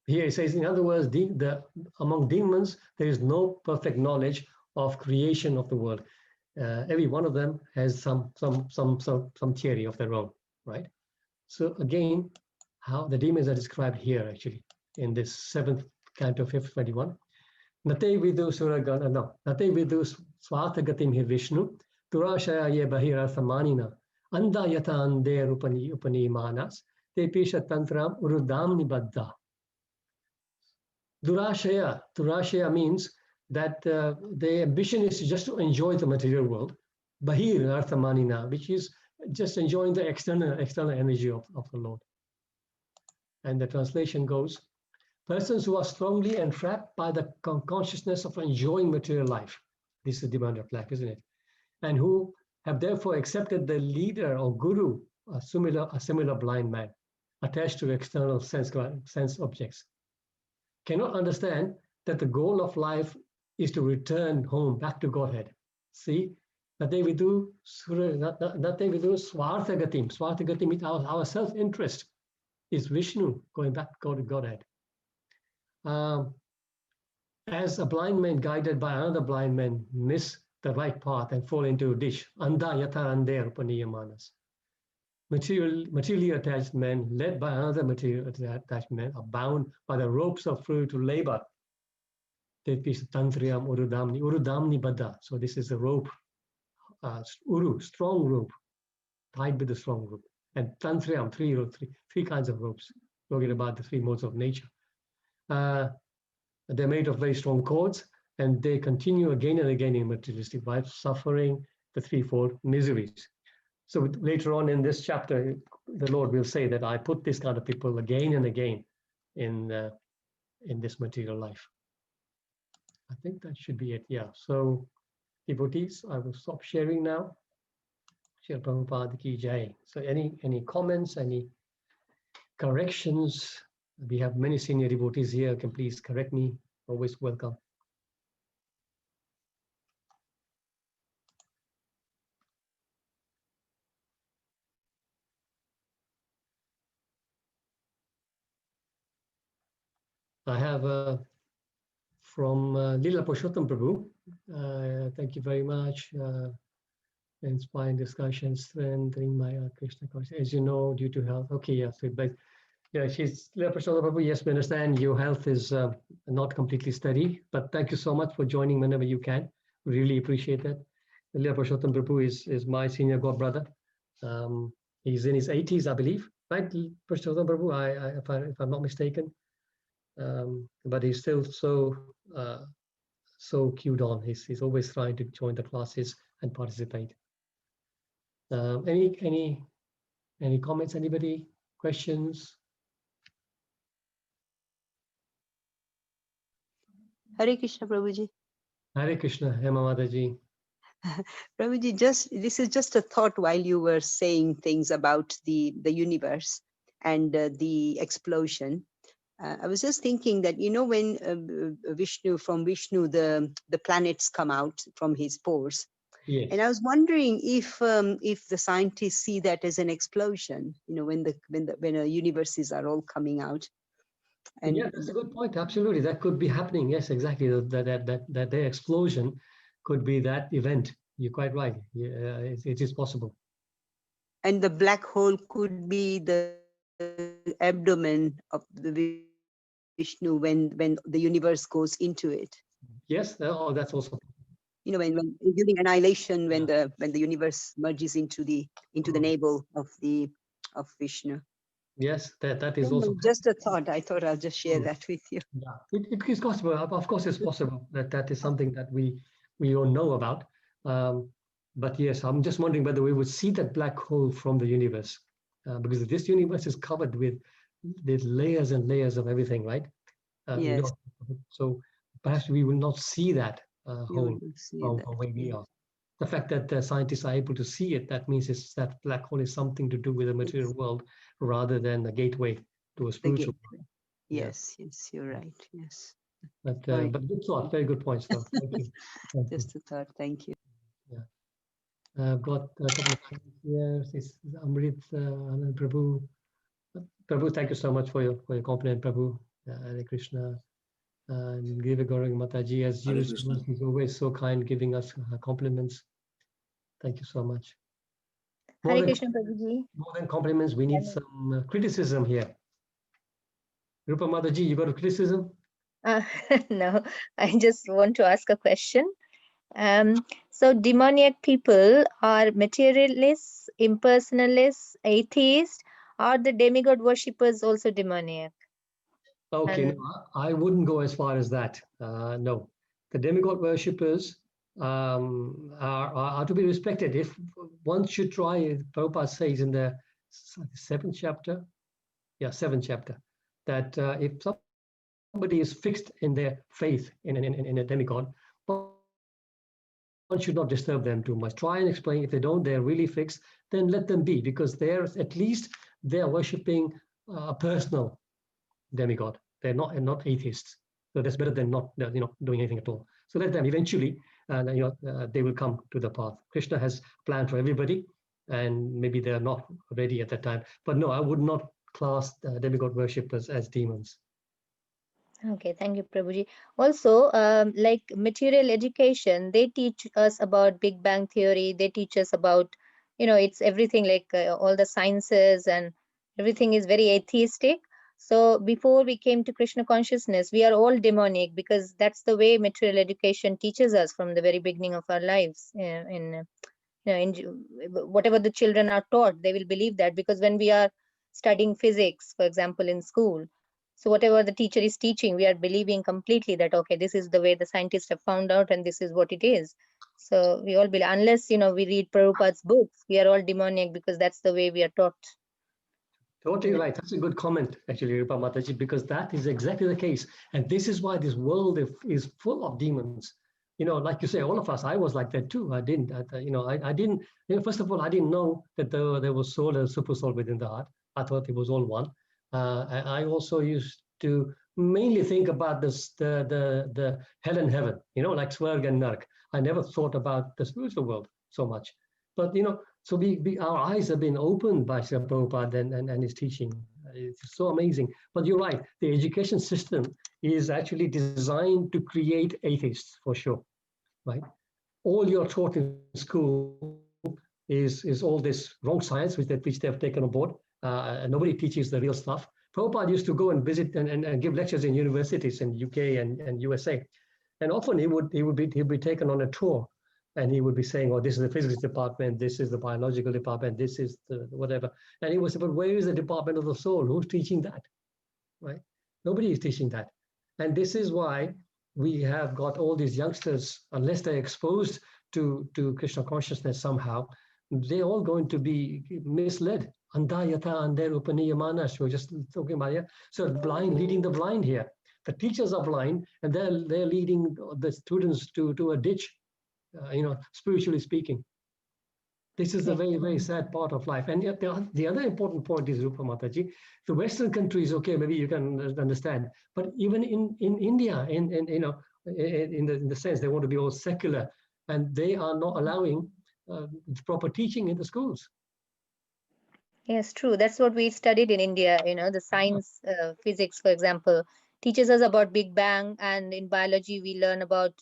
here it says, in other words, among demons, there is no perfect knowledge of creation of the world. Every one of them has some theory of their own, right? So again, how the demons are described here actually in this 7th canto 5th 21. Nate vidu suragana, no, nate vidu swarthagatim hi Vishnu, durashaya ye bahirarthamanina, anda yata ande upani manas, te pisha tantram urudamni baddha. Durashaya means that the ambition is just to enjoy the material world, bahir arthamanina, which is just enjoying the external energy of the Lord. And the translation goes, persons who are strongly entrapped by the consciousness of enjoying material life. This is the demand of life, isn't it? And who have therefore accepted the leader or guru, a similar blind man, attached to external sense objects, cannot understand that the goal of life is to return home back to Godhead. See, Nate vidu swarthagatim. Swarthagatim means our self-interest is Vishnu, going back to Godhead. As a blind man guided by another blind man miss the right path and fall into a ditch, anda yata ande upaniyamanas. Materially attached men led by another material attached man are bound by the ropes of fruitive labor. Tantriyam urudamni baddha. So this is a rope, strong rope, tied with a strong rope. And tantriyam, three kinds of ropes, talking about the three modes of nature. They're made of very strong cords, and they continue again and again in materialistic life, suffering the threefold miseries. So later on in this chapter, the Lord will say that I put this kind of people again and again in this material life. I think that should be it. Yeah. So devotees, I will stop sharing now. Srila Prabhupada ki jai. So any comments, any corrections? We have many senior devotees here. Can please correct me. Always welcome. I have from Lila Purushottam Prabhu. Thank you very much. Inspiring discussion, strengthening my Krishna consciousness. As you know, due to health. Okay, yes, but yeah, she's Lila Purushottam Prabhu. Yes, we understand your health is not completely steady, but thank you so much for joining whenever you can. We really appreciate that. Lila Purushottam Prabhu is my senior god brother. He's in his 80s, I believe, right? Purushottam Prabhu, if I'm not mistaken. But he's still so queued on. He's always trying to join the classes and participate. Any comments? Anybody? Questions? Hare Krishna, Prabhuji. Hare Krishna, Hema Mataji. Prabhuji, this is just a thought while you were saying things about the universe and the explosion. I was just thinking that, when from Vishnu, the planets come out from his pores. Yes. And I was wondering if the scientists see that as an explosion, when the universes are all coming out. And yeah, that's a good point. Absolutely, that could be happening. Yes, exactly. That their explosion could be that event. You're quite right. Yeah, it is possible. And the black hole could be the abdomen of the Vishnu when the universe goes into it. Yes, that's also. When during annihilation, when the universe merges into the navel of Vishnu. Yes, that is also just a thought. I thought I'll just share that with you. Yeah, it is possible. Of course, it's possible that is something that we don't know about. But yes, I'm just wondering whether we would see that black hole from the universe, because this universe is covered with layers and layers of everything, right? Yes. So perhaps we will not see that hole from where we are. The fact that the scientists are able to see it, that means that black hole is something to do with the material world rather than a gateway to a spiritual world. Yes, you're right. Yes. But good thought, very good points, though. Thank you. Just a thought. Thank you. Yeah. I've got a couple of comments here. This is Amrit Anand Prabhu. Prabhu, thank you so much for your compliment, Prabhu. Hare Krishna. And Giva Gaurang Mataji, as usual, he's always so kind, giving us compliments. Thank you so much. Hare Krishna, Prabhuji. More than compliments, we need some criticism here. Rupa Mataji, you got a criticism? No, I just want to ask a question. So demoniac people are materialists, impersonalists, atheists, or the demigod worshippers also demoniac? Okay, no, I wouldn't go as far as that. No, the demigod worshippers are to be respected. If one should try, Prabhupada says in the 7th chapter, that if somebody is fixed in their faith in a demigod, one should not disturb them too much. Try and explain. If they don't, they're really fixed, then let them be, because at least they're worshipping a personal demigod. They're not atheists. So that's better than not doing anything at all. So let them eventually, they will come to the path. Krishna has planned for everybody, and maybe they're not ready at that time. But no, I would not class demigod worshippers as demons. Okay, thank you, Prabhuji. Also, like material education, they teach us about Big Bang Theory. They teach us about, it's everything like all the sciences, and everything is very atheistic. So before we came to Krishna consciousness, we are all demonic, because that's the way material education teaches us from the very beginning of our lives. In whatever the children are taught, they will believe that, because when we are studying physics, for example, in school, so whatever the teacher is teaching, we are believing completely that, okay, this is the way the scientists have found out, and this is what it is. So we all believe, unless, we read Prabhupada's books, we are all demoniac, because that's the way we are taught. Totally right. That's a good comment, actually, Rupa Mataji, because that is exactly the case. And this is why this world is full of demons. Like you say, all of us, I was like that too. I didn't, first of all, I didn't know that there was soul and super soul within the heart. I thought it was all one. I also used to mainly think about the hell and heaven, like Swarg and Nark. I never thought about the spiritual world so much. But, so our eyes have been opened by Srila Prabhupada and his teaching. It's so amazing. But you're right, the education system is actually designed to create atheists for sure, right? All you're taught in school is all this wrong science which they have taken on board. And nobody teaches the real stuff. Prabhupada used to go and visit and give lectures in universities in UK and USA, and often he'd be taken on a tour, and he would be saying, "Oh, this is the physics department, this is the biological department, this is the whatever," and he was, "But where is the department of the soul? Who's teaching that?" Right? Nobody is teaching that, and this is why we have got all these youngsters, unless they're exposed to Krishna consciousness somehow, they're all going to be misled. Andayata ander upaniyamanas, we were just talking about here. So blind leading the blind here. The teachers are blind, and they're leading the students to a ditch, spiritually speaking. This is a very, very sad part of life. And yet the other important point is, Rupa Mataji, the Western countries, okay, maybe you can understand, but even in India, in the sense they want to be all secular, and they are not allowing proper teaching in the schools. Yes, true. That's what we studied in India, the science, physics, for example, teaches us about Big Bang, and in biology we learn about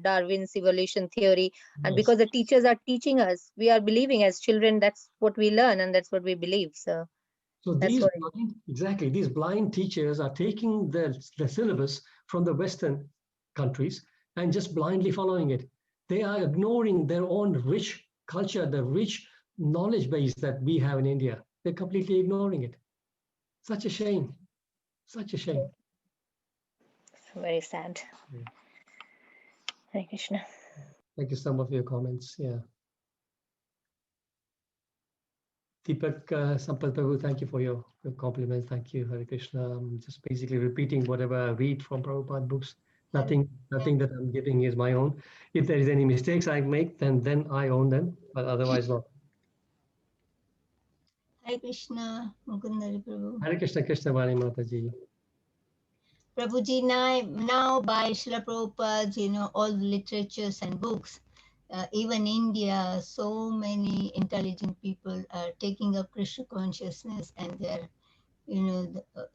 Darwin's evolution theory. And because the teachers are teaching us, we are believing as children, that's what we learn and that's what we believe. So these blind teachers are taking the syllabus from the Western countries and just blindly following it. They are ignoring their own rich culture, the rich knowledge base that we have in India. They're completely ignoring it. Such a shame. Such a shame. Very sad. Yeah. Hare Krishna. Thank you so much for your comments. Yeah. Deepak Sampal Prabhu, thank you for your compliments. Thank you, Hare Krishna. I'm just basically repeating whatever I read from Prabhupada books. Nothing that I'm giving is my own. If there is any mistakes I make, then I own them, but otherwise not. Hare Krishna, Mukunda-Hari Prabhu. Hare Krishna, Krishna Vani Mataji. Prabhuji, now by Srila Prabhupada's, all the literatures and books, even India, so many intelligent people are taking up Krishna consciousness, and they're,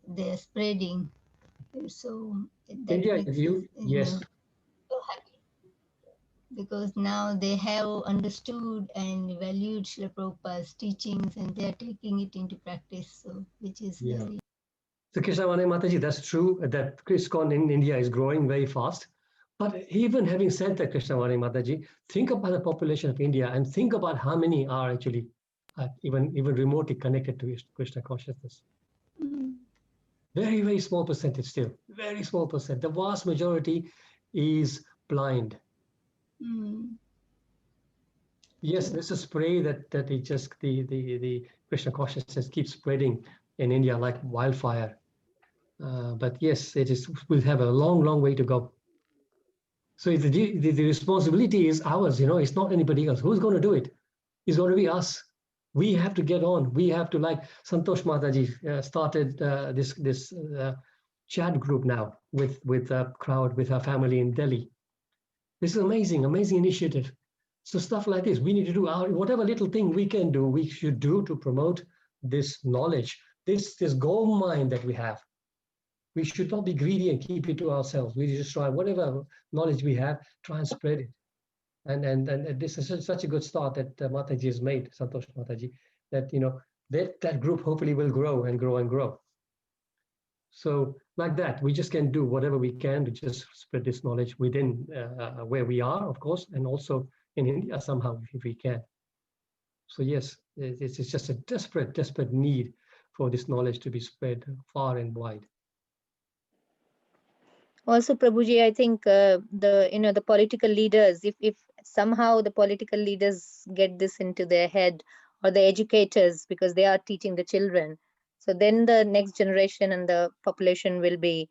they're spreading. So that India, makes us, so happy, because now they have understood and valued Srila Prabhupada's teachings, and they're taking it into practice. So, which is very. So Krishna Vani Mataji, that's true that ISKCON in India is growing very fast. But even having said that, Krishna Vani Mataji, think about the population of India and think about how many are actually even remotely connected to Krishna consciousness. Very, very small percentage still. Very small percent. The vast majority is blind. Yes, there's a spray that it just the Krishna consciousness keeps spreading in India like wildfire. But yes, we'll have a long, long way to go. So the responsibility is ours, it's not anybody else. Who's going to do it? It's going to be us. We have to get on. We have to, like Santosh Mataji started this chat group now with a crowd, with her family in Delhi. This is amazing initiative. So stuff like this, we need to do whatever little thing we can do, we should do to promote this knowledge, this gold mine that we have. We should not be greedy and keep it to ourselves. We just try whatever knowledge we have, try and spread it. And this is such a good start that Mataji has made, Santosh Mataji, that that group hopefully will grow and grow and grow. So like that, we just can do whatever we can to just spread this knowledge within where we are, of course, and also in India somehow if we can. So yes, it's just a desperate need for this knowledge to be spread far and wide. Also, Prabhuji, I think the political leaders, if somehow the political leaders get this into their head, or the educators, because they are teaching the children, so then the next generation and the population will be,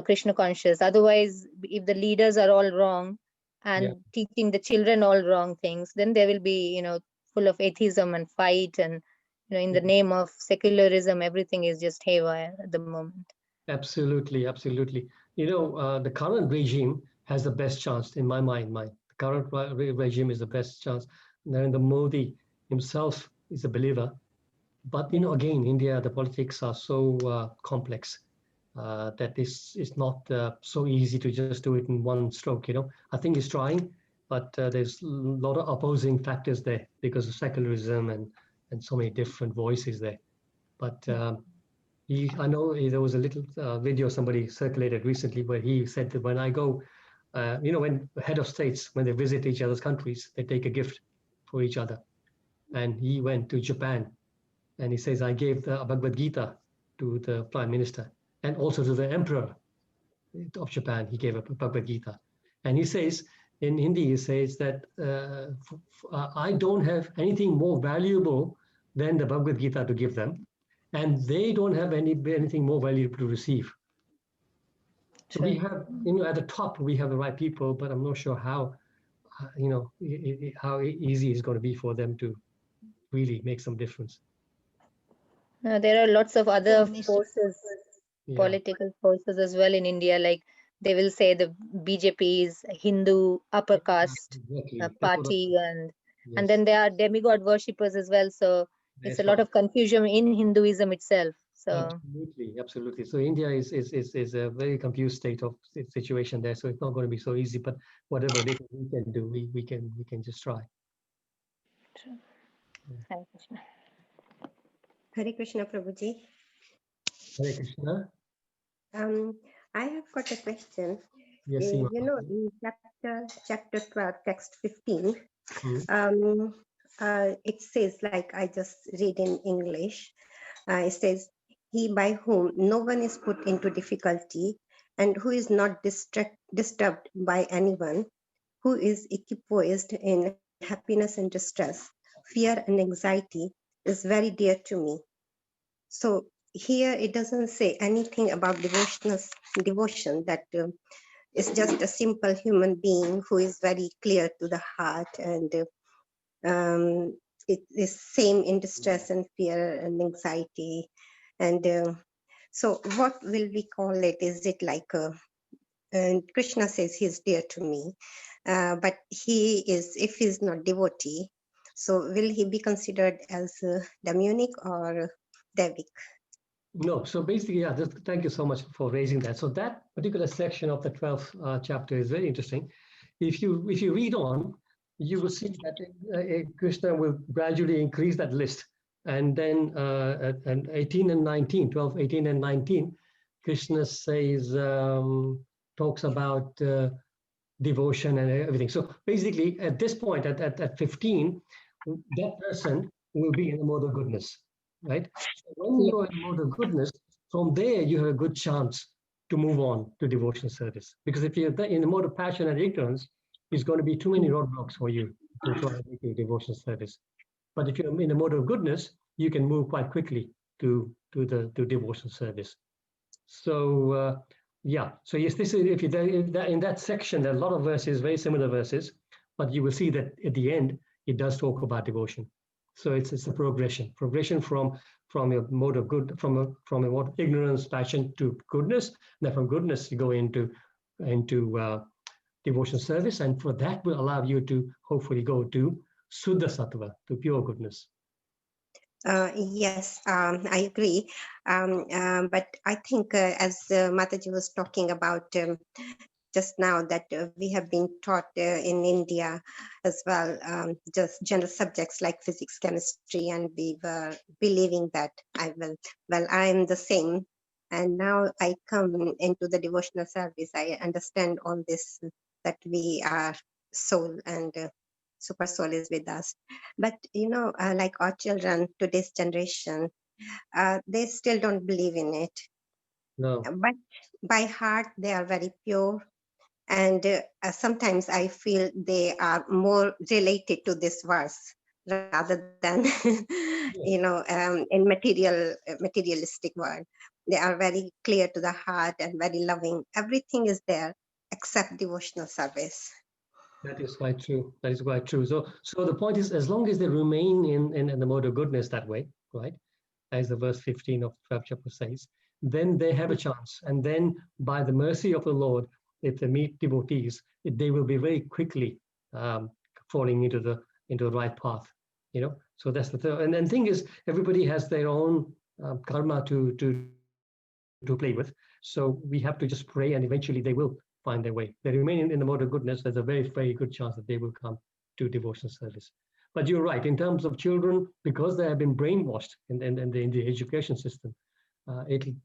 Krishna conscious. Otherwise, if the leaders are all wrong and teaching the children all wrong things, then there will be, full of atheism and fight, and in the name of secularism, everything is just haywire at the moment. Absolutely. The current regime has the best chance in my mind. The current regime is the best chance. Narendra Modi himself is a believer. But, again, India, the politics are so complex. that this is not so easy to just do it in one stroke. I think he's trying, but there's a lot of opposing factors there because of secularism and so many different voices there. But I know there was a little video somebody circulated recently where he said that when I go, when head of states, when they visit each other's countries, they take a gift for each other. And he went to Japan and he says, I gave the Bhagavad Gita to the prime minister and also to the emperor of Japan. He gave a Bhagavad Gita. And he says, in Hindi, he says that I don't have anything more valuable than the Bhagavad Gita to give them. And they don't have anything more valuable to receive. So we have, at the top, we have the right people, but I'm not sure how, how easy it's going to be for them to really make some difference. There are lots of other Mr. forces, Yeah. political forces as well in India. Like they will say the BJP is Hindu upper caste Exactly. That's what party, Yes. and then there are demigod worshippers as well. So it's a lot of confusion in Hinduism itself. So Absolutely. So India is a very confused state of situation there. So it's not going to be so easy. But whatever little we can do, we can just try. Hare Krishna. Hare Krishna, Prabhuji. Hare Krishna. I have got a question. Yes, In chapter 12, text 15, it says, like I just read in English, it says, he by whom no one is put into difficulty and who is not disturbed by anyone, who is equipoised in happiness and distress, fear and anxiety, is very dear to me. So here it doesn't say anything about devotion, that is just a simple human being who is very clear to the heart, and it is same in distress and fear and anxiety. And so what will we call it? Is it like and Krishna says he's dear to me, but if he's not devotee, so will he be considered as demonic or devic? No, so basically, thank you so much for raising that. So that particular section of the 12th chapter is very interesting. If you read on, you will see that Krishna will gradually increase that list. And then 18 and 19, 12, 18 and 19, Krishna says, talks about devotion and everything. So basically, at this point, at 15, that person will be in the mode of goodness, right? So when you are in the mode of goodness, from there you have a good chance to move on to devotional service. Because if you're in the mode of passion and ignorance, there's going to be too many roadblocks for you to try and make a devotional service. But if you're in the mode of goodness, you can move quite quickly to devotional service. So so yes, this is if you in that section, there are a lot of verses, very similar verses, but you will see that at the end it does talk about devotion. So it's a progression from a mode of good, from a mode of ignorance, passion to goodness. And then from goodness you go into devotional service, and for that will allow you to hopefully go to Suddha Sattva, to pure goodness. Yes, I agree. But I think as Mataji was talking about just now, that we have been taught in India as well, just general subjects like physics, chemistry, and we were believing that I am the same. And now I come into the devotional service, I understand all this, that we are soul and super soul is with us. But like our children, today's generation, they still don't believe in it. No. But by heart they are very pure, and sometimes I feel they are more related to this verse rather than in materialistic world. They are very clear to the heart and very loving. Everything is there except devotional service. That is quite true. That is quite true. So the point is, as long as they remain in the mode of goodness that way, right, as the verse 15 of 12th chapter says, then they have a chance. And then by the mercy of the Lord, if they meet devotees, they will be very quickly falling into the right path. So that's the third. And then thing is, everybody has their own karma to play with. So we have to just pray, and eventually they will find their way. They remain in the mode of goodness. There's a very, very good chance that they will come to devotional service. But you're right, in terms of children, because they have been brainwashed in the education system,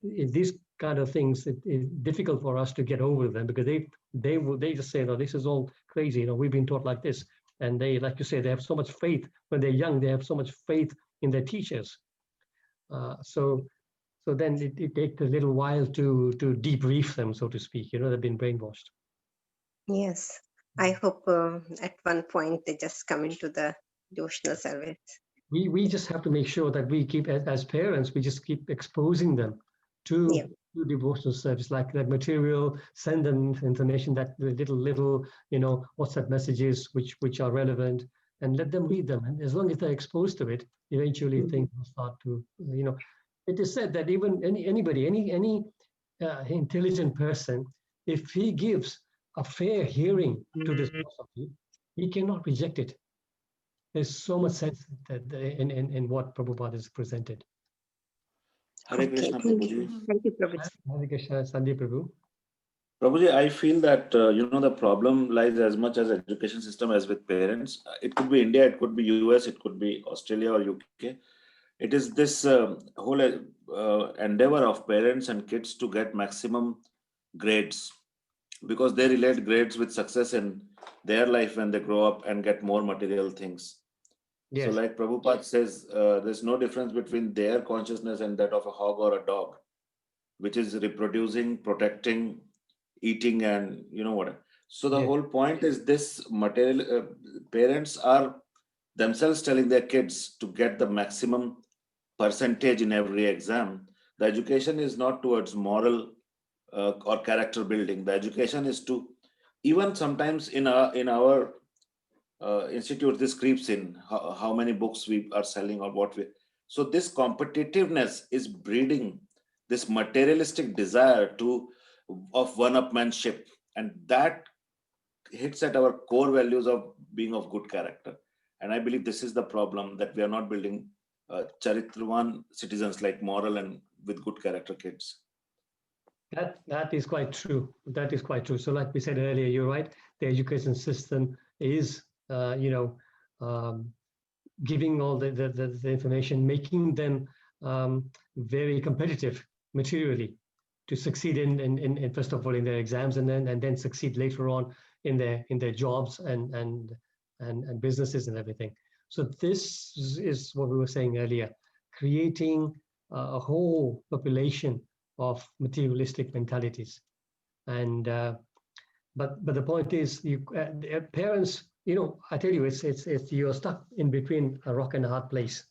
these kind of things, it's difficult for us to get over them, because they just say, no, this is all crazy. We've been taught like this. And they, like you say, they have so much faith when they're young. They have so much faith in their teachers. So then it takes a little while to debrief them, so to speak. They've been brainwashed. Yes, I hope at one point they just come into the devotional service. We just have to make sure that we keep, as parents, we just keep exposing them to devotional service, like that material, send them information, that little WhatsApp messages which are relevant, and let them read them. And as long as they're exposed to it, eventually things will start to, it is said that even anybody, any intelligent person, if he gives a fair hearing to this philosophy, he cannot reject it. There's so much sense in what Prabhupada has presented. Hare Krishna, Prabhuji. Thank you, Prabhuji. Hare Krishna, Sandeep Prabhu. Prabhuji, I feel that the problem lies as much as education system as with parents. It could be India, it could be US, it could be Australia or UK. It is this whole endeavor of parents and kids to get maximum grades, because they relate grades with success in their life when they grow up and get more material things. Yes. So like Prabhupada says, there's no difference between their consciousness and that of a hog or a dog, which is reproducing, protecting, eating, and whatever. So the whole point is this material, parents are themselves telling their kids to get the maximum percentage in every exam. The education is not towards moral or character building. The education is to, even sometimes in our institute, this creeps in, how many books we are selling or what we. So this competitiveness is breeding this materialistic desire of one-upmanship, and that hits at our core values of being of good character. And I believe this is the problem, that we are not building Charitravan citizens, like moral and with good character kids. That is quite true. That is quite true. So like we said earlier, you're right. The education system is, giving all the information, making them very competitive materially to succeed in first of all in their exams, and then succeed later on in their jobs and businesses and everything. So this is what we were saying earlier, creating a whole population of materialistic mentalities. And but the point is, parents, I tell you, it's you're stuck in between a rock and a hard place,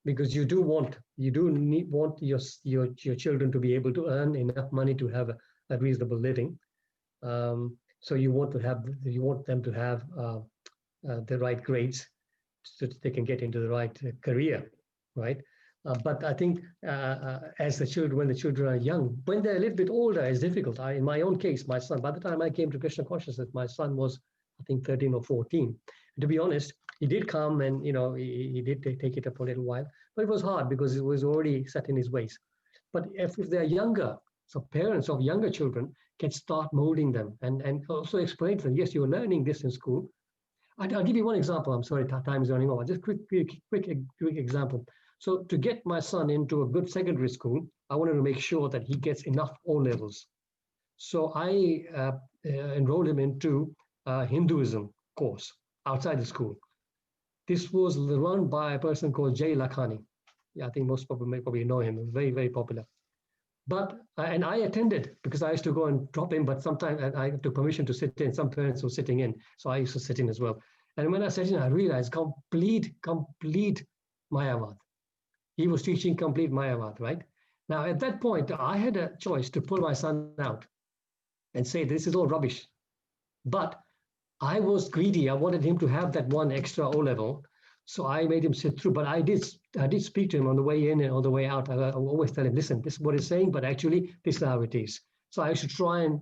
because you do want your children to be able to earn enough money to have a reasonable living. So you want them to have the right grades, so that they can get into the right career, right? But I think when the children are young, when they're a little bit older, it's difficult. In my own case, my son, by the time I came to Krishna consciousness, my son was, I think, 13 or 14. And to be honest, he did come and, he did take it up for a little while, but it was hard because it was already set in his ways. But if they're younger, so parents of younger children can start molding them and also explain to them, yes, you're learning this in school. I'll give you one example. I'm sorry, time is running over. Just quick example. So to get my son into a good secondary school, I wanted to make sure that he gets enough O levels. So I enrolled him into a Hinduism course outside the school. This was run by a person called Jay Lakhani. Yeah, I think most people may probably know him. Very, very popular. But and I attended because I used to go and drop in, but sometimes I took permission to sit in. Some parents were sitting in, so I used to sit in as well. And when I sat in, I realized complete Mayavad. He was teaching complete Mayavad, right? Now, at that point, I had a choice to pull my son out and say, this is all rubbish. But I was greedy. I wanted him to have that one extra O level. So I made him sit through, but I did speak to him on the way in and on the way out. I always tell him, listen, this is what he's saying, but actually this is how it is. So I should try and,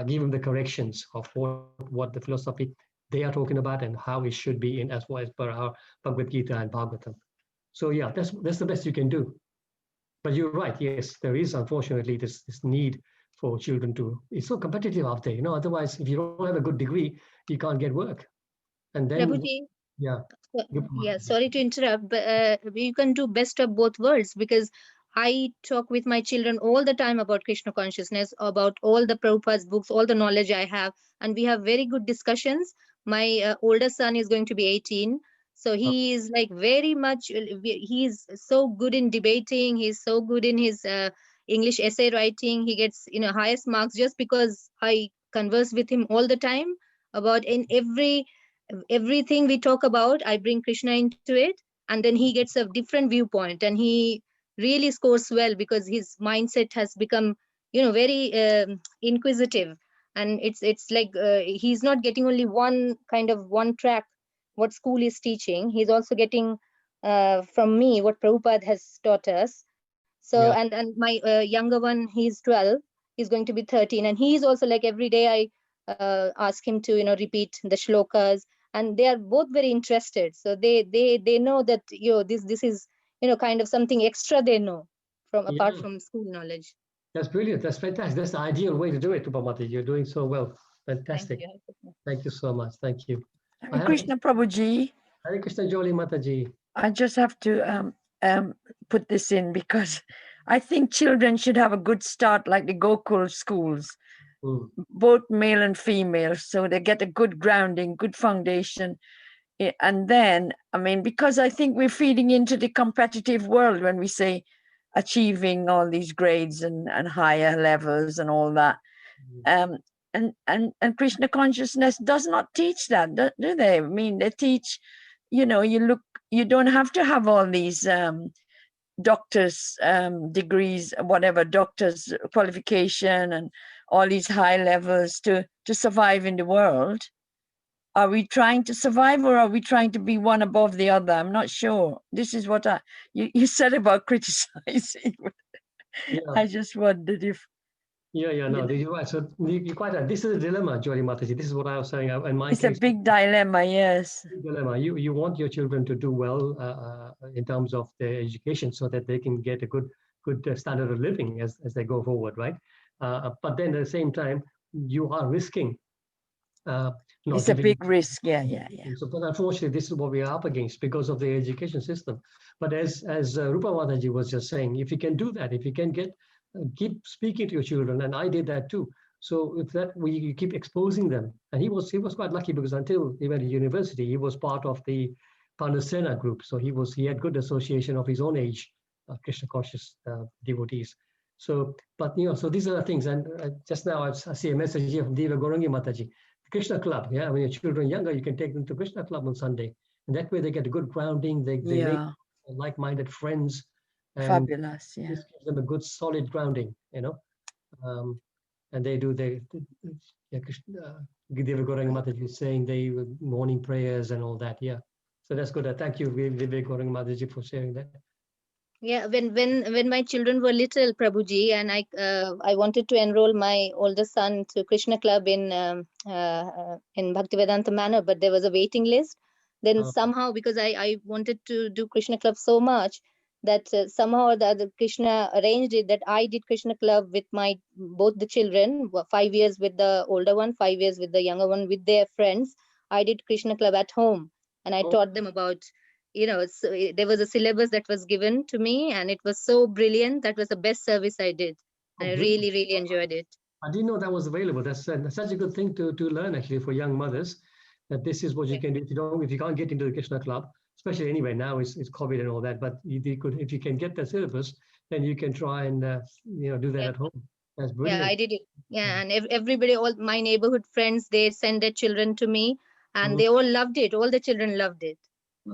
give him the corrections of what the philosophy they are talking about and how it should be in as well as per our Bhagavad Gita and Bhagavatam. So yeah, that's the best you can do. But you're right. Yes, there is unfortunately this need for children to. It's so competitive out there. Otherwise, if you don't have a good degree, you can't get work. And then, Prabhuji, yeah. yeah, sorry to interrupt, but you can do best of both worlds, because I talk with my children all the time about Krishna consciousness, about all the Prabhupada's books, all the knowledge I have, and we have very good discussions. My older son is going to be 18, so he is like very much, he's so good in debating, he's so good in his English essay writing. He gets, highest marks just because I converse with him all the time about in everything we talk about. I bring Krishna into it, and then he gets a different viewpoint, and he really scores well because his mindset has become, very inquisitive, and it's like he's not getting only one track what school is teaching. He's also getting from me what Prabhupada has taught us. So Yeah. and my younger one, he's 12, he's going to be 13, and he's also like every day I ask him to repeat the shlokas, and they are both very interested. So they know that this is kind of something extra they know from apart Yeah. from school knowledge. That's brilliant. That's fantastic. That's the ideal way to do it, Rupamati. You're doing so well. Fantastic. Thank you. Thank you so much. Thank you. I have Krishna Prabhuji. Hare Krishna Joli Mataji. I just have to put this in because I think children should have a good start like the Gokul schools, both male and female, so they get a good grounding, good foundation. And then, I mean, because I think we're feeding into the competitive world when we say achieving all these grades and higher levels and all that. And Krishna consciousness does not teach that, do they? I mean, they teach, you don't have to have all these doctor's degrees, whatever, doctor's qualification and all these high levels to survive in the world. Are we trying to survive, or are we trying to be one above the other? I'm not sure. This is what you said about criticizing. Yeah. I just wondered if. No, you're right. So you're quite right. This is a dilemma, Joli Mataji. This is what I was saying in my It's case. a big dilemma, yes. Big dilemma. You want your children to do well in terms of their education, so that they can get a good standard of living as they go forward, right? But then at the same time, you are risking. It's a big risk, yeah. So, but unfortunately, this is what we are up against because of the education system. But as Rupa Mataji was just saying, if you can do that, if you can keep speaking to your children, and I did that too. So if that you keep exposing them, and he was quite lucky because until he went to university, he was part of the Panasena group. So he had good association of his own age, Krishna conscious devotees. So, but so these are the things. And just now I see a message here from Deva Gorangi Mataji. Krishna club, yeah. When your children are younger, you can take them to Krishna club on Sunday, and that way they get a good grounding. They make like-minded friends. And fabulous, yeah. this gives them a good solid grounding, and they do Krishna Deva Goranga Mataji is saying they morning prayers and all that, yeah. So that's good. Thank you, Deva Goranga Mataji, for sharing that. Yeah, when my children were little, Prabhuji, and I wanted to enroll my older son to Krishna club in Bhaktivedanta Manor, but there was a waiting list. Then somehow, because I wanted to do Krishna club so much that somehow or the other Krishna arranged it that I did Krishna club with both the children, 5 years with the older one, 5 years with the younger one, with their friends. I did Krishna club at home, and I taught them about. So there was a syllabus that was given to me, and it was so brilliant. That was the best service I did. And I really, really enjoyed it. I didn't know that was available. That's such a good thing to learn, actually, for young mothers, that this is what you can do if you can't get into the Krishna club, especially anyway now it's COVID and all that. But if you can get the syllabus, then you can try and do that at home. That's brilliant. Yeah, I did it. Yeah, and everybody, all my neighborhood friends, they send their children to me, and they all loved it. All the children loved it.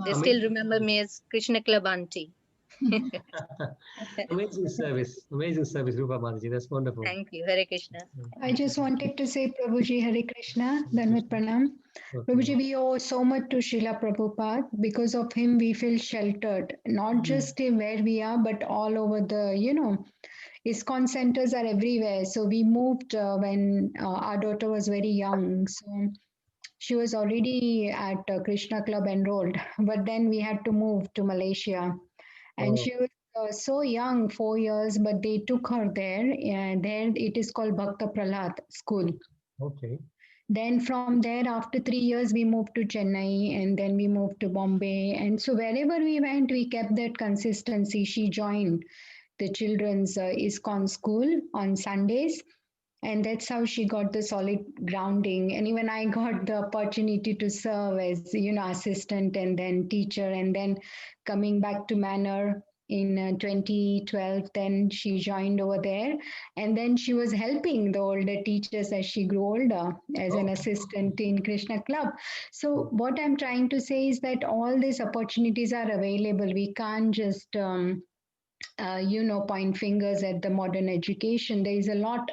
They still remember me as Krishna Club auntie. Amazing service, Rupa Mataji. That's wonderful. Thank you, Hare Krishna. I just wanted to say, Prabhuji, Hare Krishna, Dhanvat Pranam. Prabhuji, we owe so much to Srila Prabhupada. Because of him, we feel sheltered, not just where we are, but all over the, ISKCON centers are everywhere. So we moved when our daughter was very young. So she was already at Krishna Club enrolled, but then we had to move to Malaysia. And she was So young, 4 years, but they took her there. And there it is called Bhakta Prahlad School. Okay. Then from there, after 3 years, we moved to Chennai and then we moved to Bombay. And so wherever we went, we kept that consistency. She joined the children's ISKCON school on Sundays. And that's how she got the solid grounding. And even I got the opportunity to serve as, assistant and then teacher. And then coming back to Manor in 2012, then she joined over there. And then she was helping the older teachers as she grew older as an assistant in Krishna Club. So what I'm trying to say is that all these opportunities are available. We can't just point fingers at the modern education. There is a lot.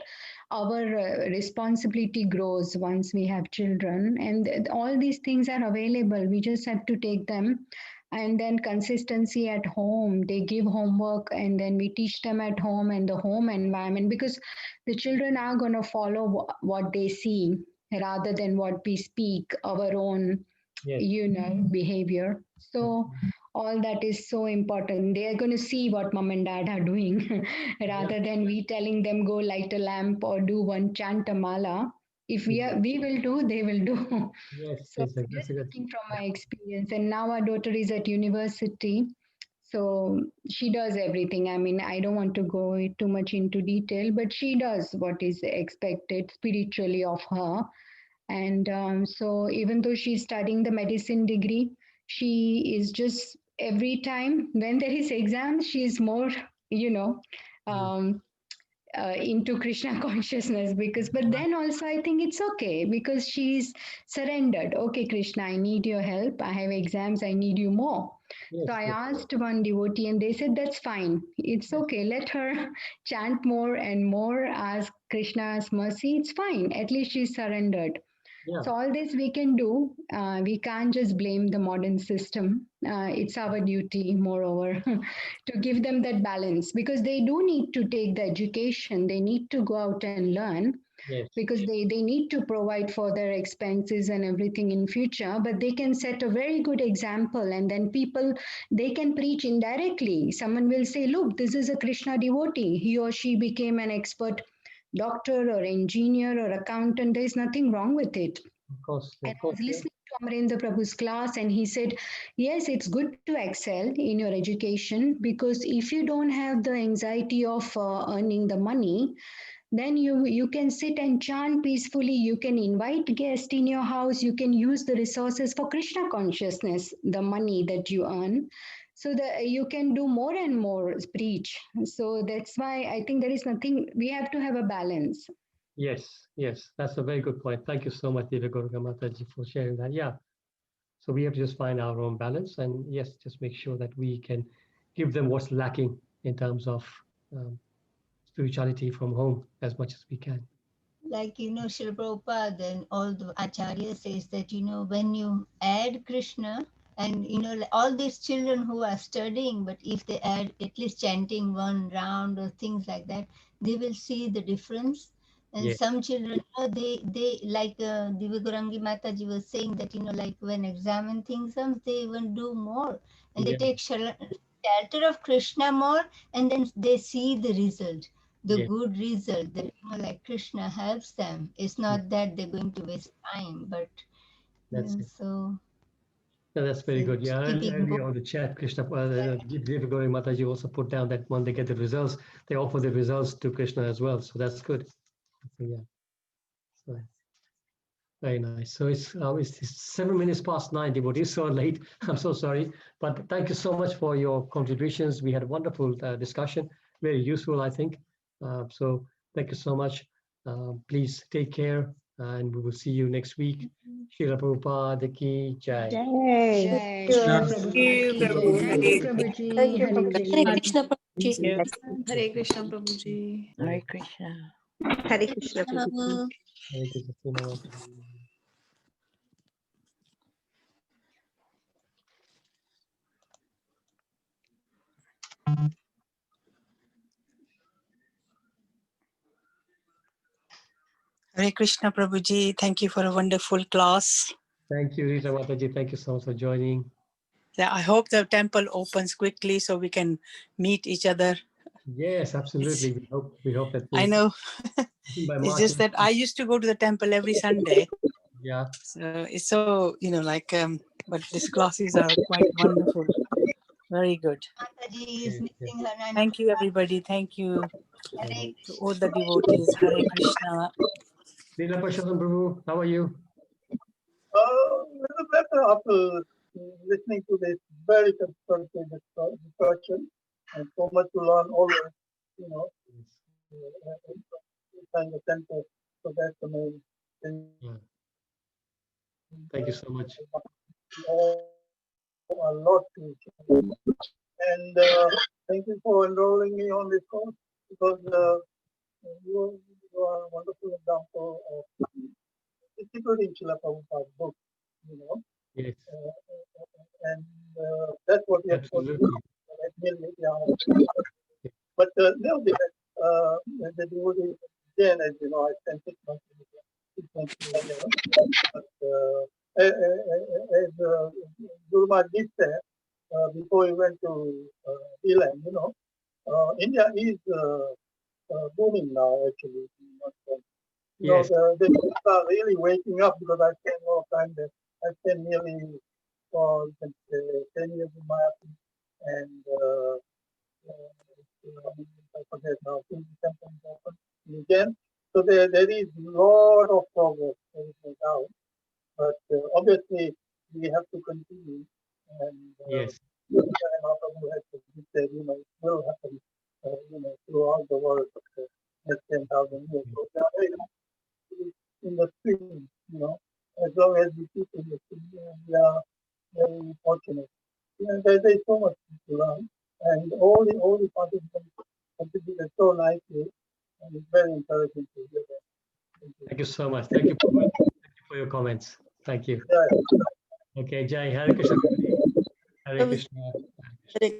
Our responsibility grows once we have children, and all these things are available. We just have to take them. And then consistency at home. They give homework, and then we teach them at home and the home environment, because the children are going to follow what they see rather than what we speak, our own behavior. So all that is so important. They are going to see what mom and dad are doing rather than we telling them go light a lamp or do one chant a mala. If we will do, they will do. Yes, So yes, that's just a good. speaking from my experience, and now our daughter is at university, so she does everything. I mean, I don't want to go too much into detail, but she does what is expected spiritually of her. And so, even though she's studying the medicine degree, she is just every time when there is exam, she is more, you know, um, into Krishna consciousness. Because, but then also I think it's okay because she's surrendered. Okay, Krishna, I need your help. I have exams. I need you more. So I asked one devotee and they said, that's fine. It's okay. Let her chant more and more, ask Krishna's mercy. It's fine. At least she's surrendered. So all this we can do. We can't just blame the modern system. It's our duty, moreover, to give them that balance because they do need to take the education. They need to go out and learn because they need to provide for their expenses and everything in future, but they can set a very good example, and then people, they can preach indirectly. Someone will say, look, this is a Krishna devotee. He or she became an expert doctor or engineer or accountant. There is nothing wrong with it. Of course, And I was listening to Amarendra Prabhu's class, and he said, yes, it's good to excel in your education because if you don't have the anxiety of earning the money, then you can sit and chant peacefully. You can invite guests in your house. You can use the resources for Krishna consciousness, the money that you earn, so that you can do more and more preach. So that's why I think there is nothing, we have to have a balance. Yes, yes, that's a very good point. Thank you so much, Divya Gorga Mataji, for sharing that. Yeah. So we have to just find our own balance and yes, just make sure that we can give them what's lacking in terms of spirituality from home as much as we can. Like, Srila Prabhupada and all the Acharya says that, when you add Krishna and, like all these children who are studying, but if they add at least chanting one round or things like that, they will see the difference. And some children, they like Divyagurangi Mataji was saying that, like when exam and things comes, they even do more. And they take shelter of Krishna more, and then they see the result. The good result that like Krishna helps them. It's not that they're going to waste time, but so That's very good. Yeah, keeping earlier on the chat, Krishna, Devagori Mataji also put down that when they get the results, they offer the results to Krishna as well. So that's good. Yeah, so, very nice. So it's 7 minutes past 9, devotees. So late. I'm so sorry, but thank you so much for your contributions. We had a wonderful discussion, very useful, I think. So thank you so much. Please take care, and we will see you next week. Srila Prabhupada Ki Jai. Jai Shri Prabhupada ki jai. Thank you, Prabhuji. Thank you, Hare Prabhuji. Hare Krishna. Krishna, Prabhuji. Hare Krishna, Prabhuji. Hare Hare Krishna. Krishna Prabhuji. Hare Krishna. Hare Krishna, Prabhuji. Thank you for a wonderful class. Thank you, Rita Mataji. Thank you so much for joining. I hope the temple opens quickly so we can meet each other. Yes, absolutely. We hope that I know. by It's March. just that I used to go to the temple every Sunday. Yeah. So it's so, like, but these classes are quite wonderful. Very good. Mataji is missing her and Thank you, everybody. Thank you to all the devotees. Hare Krishna. Leela Purushottam Prabhu, how are you? Little better after listening to this very constructive discussion and so much to learn always, inside the center. So that's the main thing. Thank you so much. A lot to and thank you for enrolling me on this course because you are a wonderful example of integrating Srila Prabhupada's book, Yes. And that's what we have to do. But nevertheless, the devotee, again, as you know, I spent 6 months in the but as Guru Maharaj did say, before he went to Elam, India is booming now, actually. Yes. The people are really waking up because I spent more time there. I spent nearly 10 years in Marathi and I forget now, again. So there is a lot of progress now, but obviously we have to continue and yes. Has to be said, it will happen, throughout the world for the next 10,000 years. So they are in the stream, as long as we keep in the stream, we are very fortunate. There's so much to learn, and all the participants contributed so nicely, and it's very encouraging to hear that. Thank you so much. Thank you for your comments. Thank you. Okay, Jai. Hare Krishna. Hare Krishna. Hare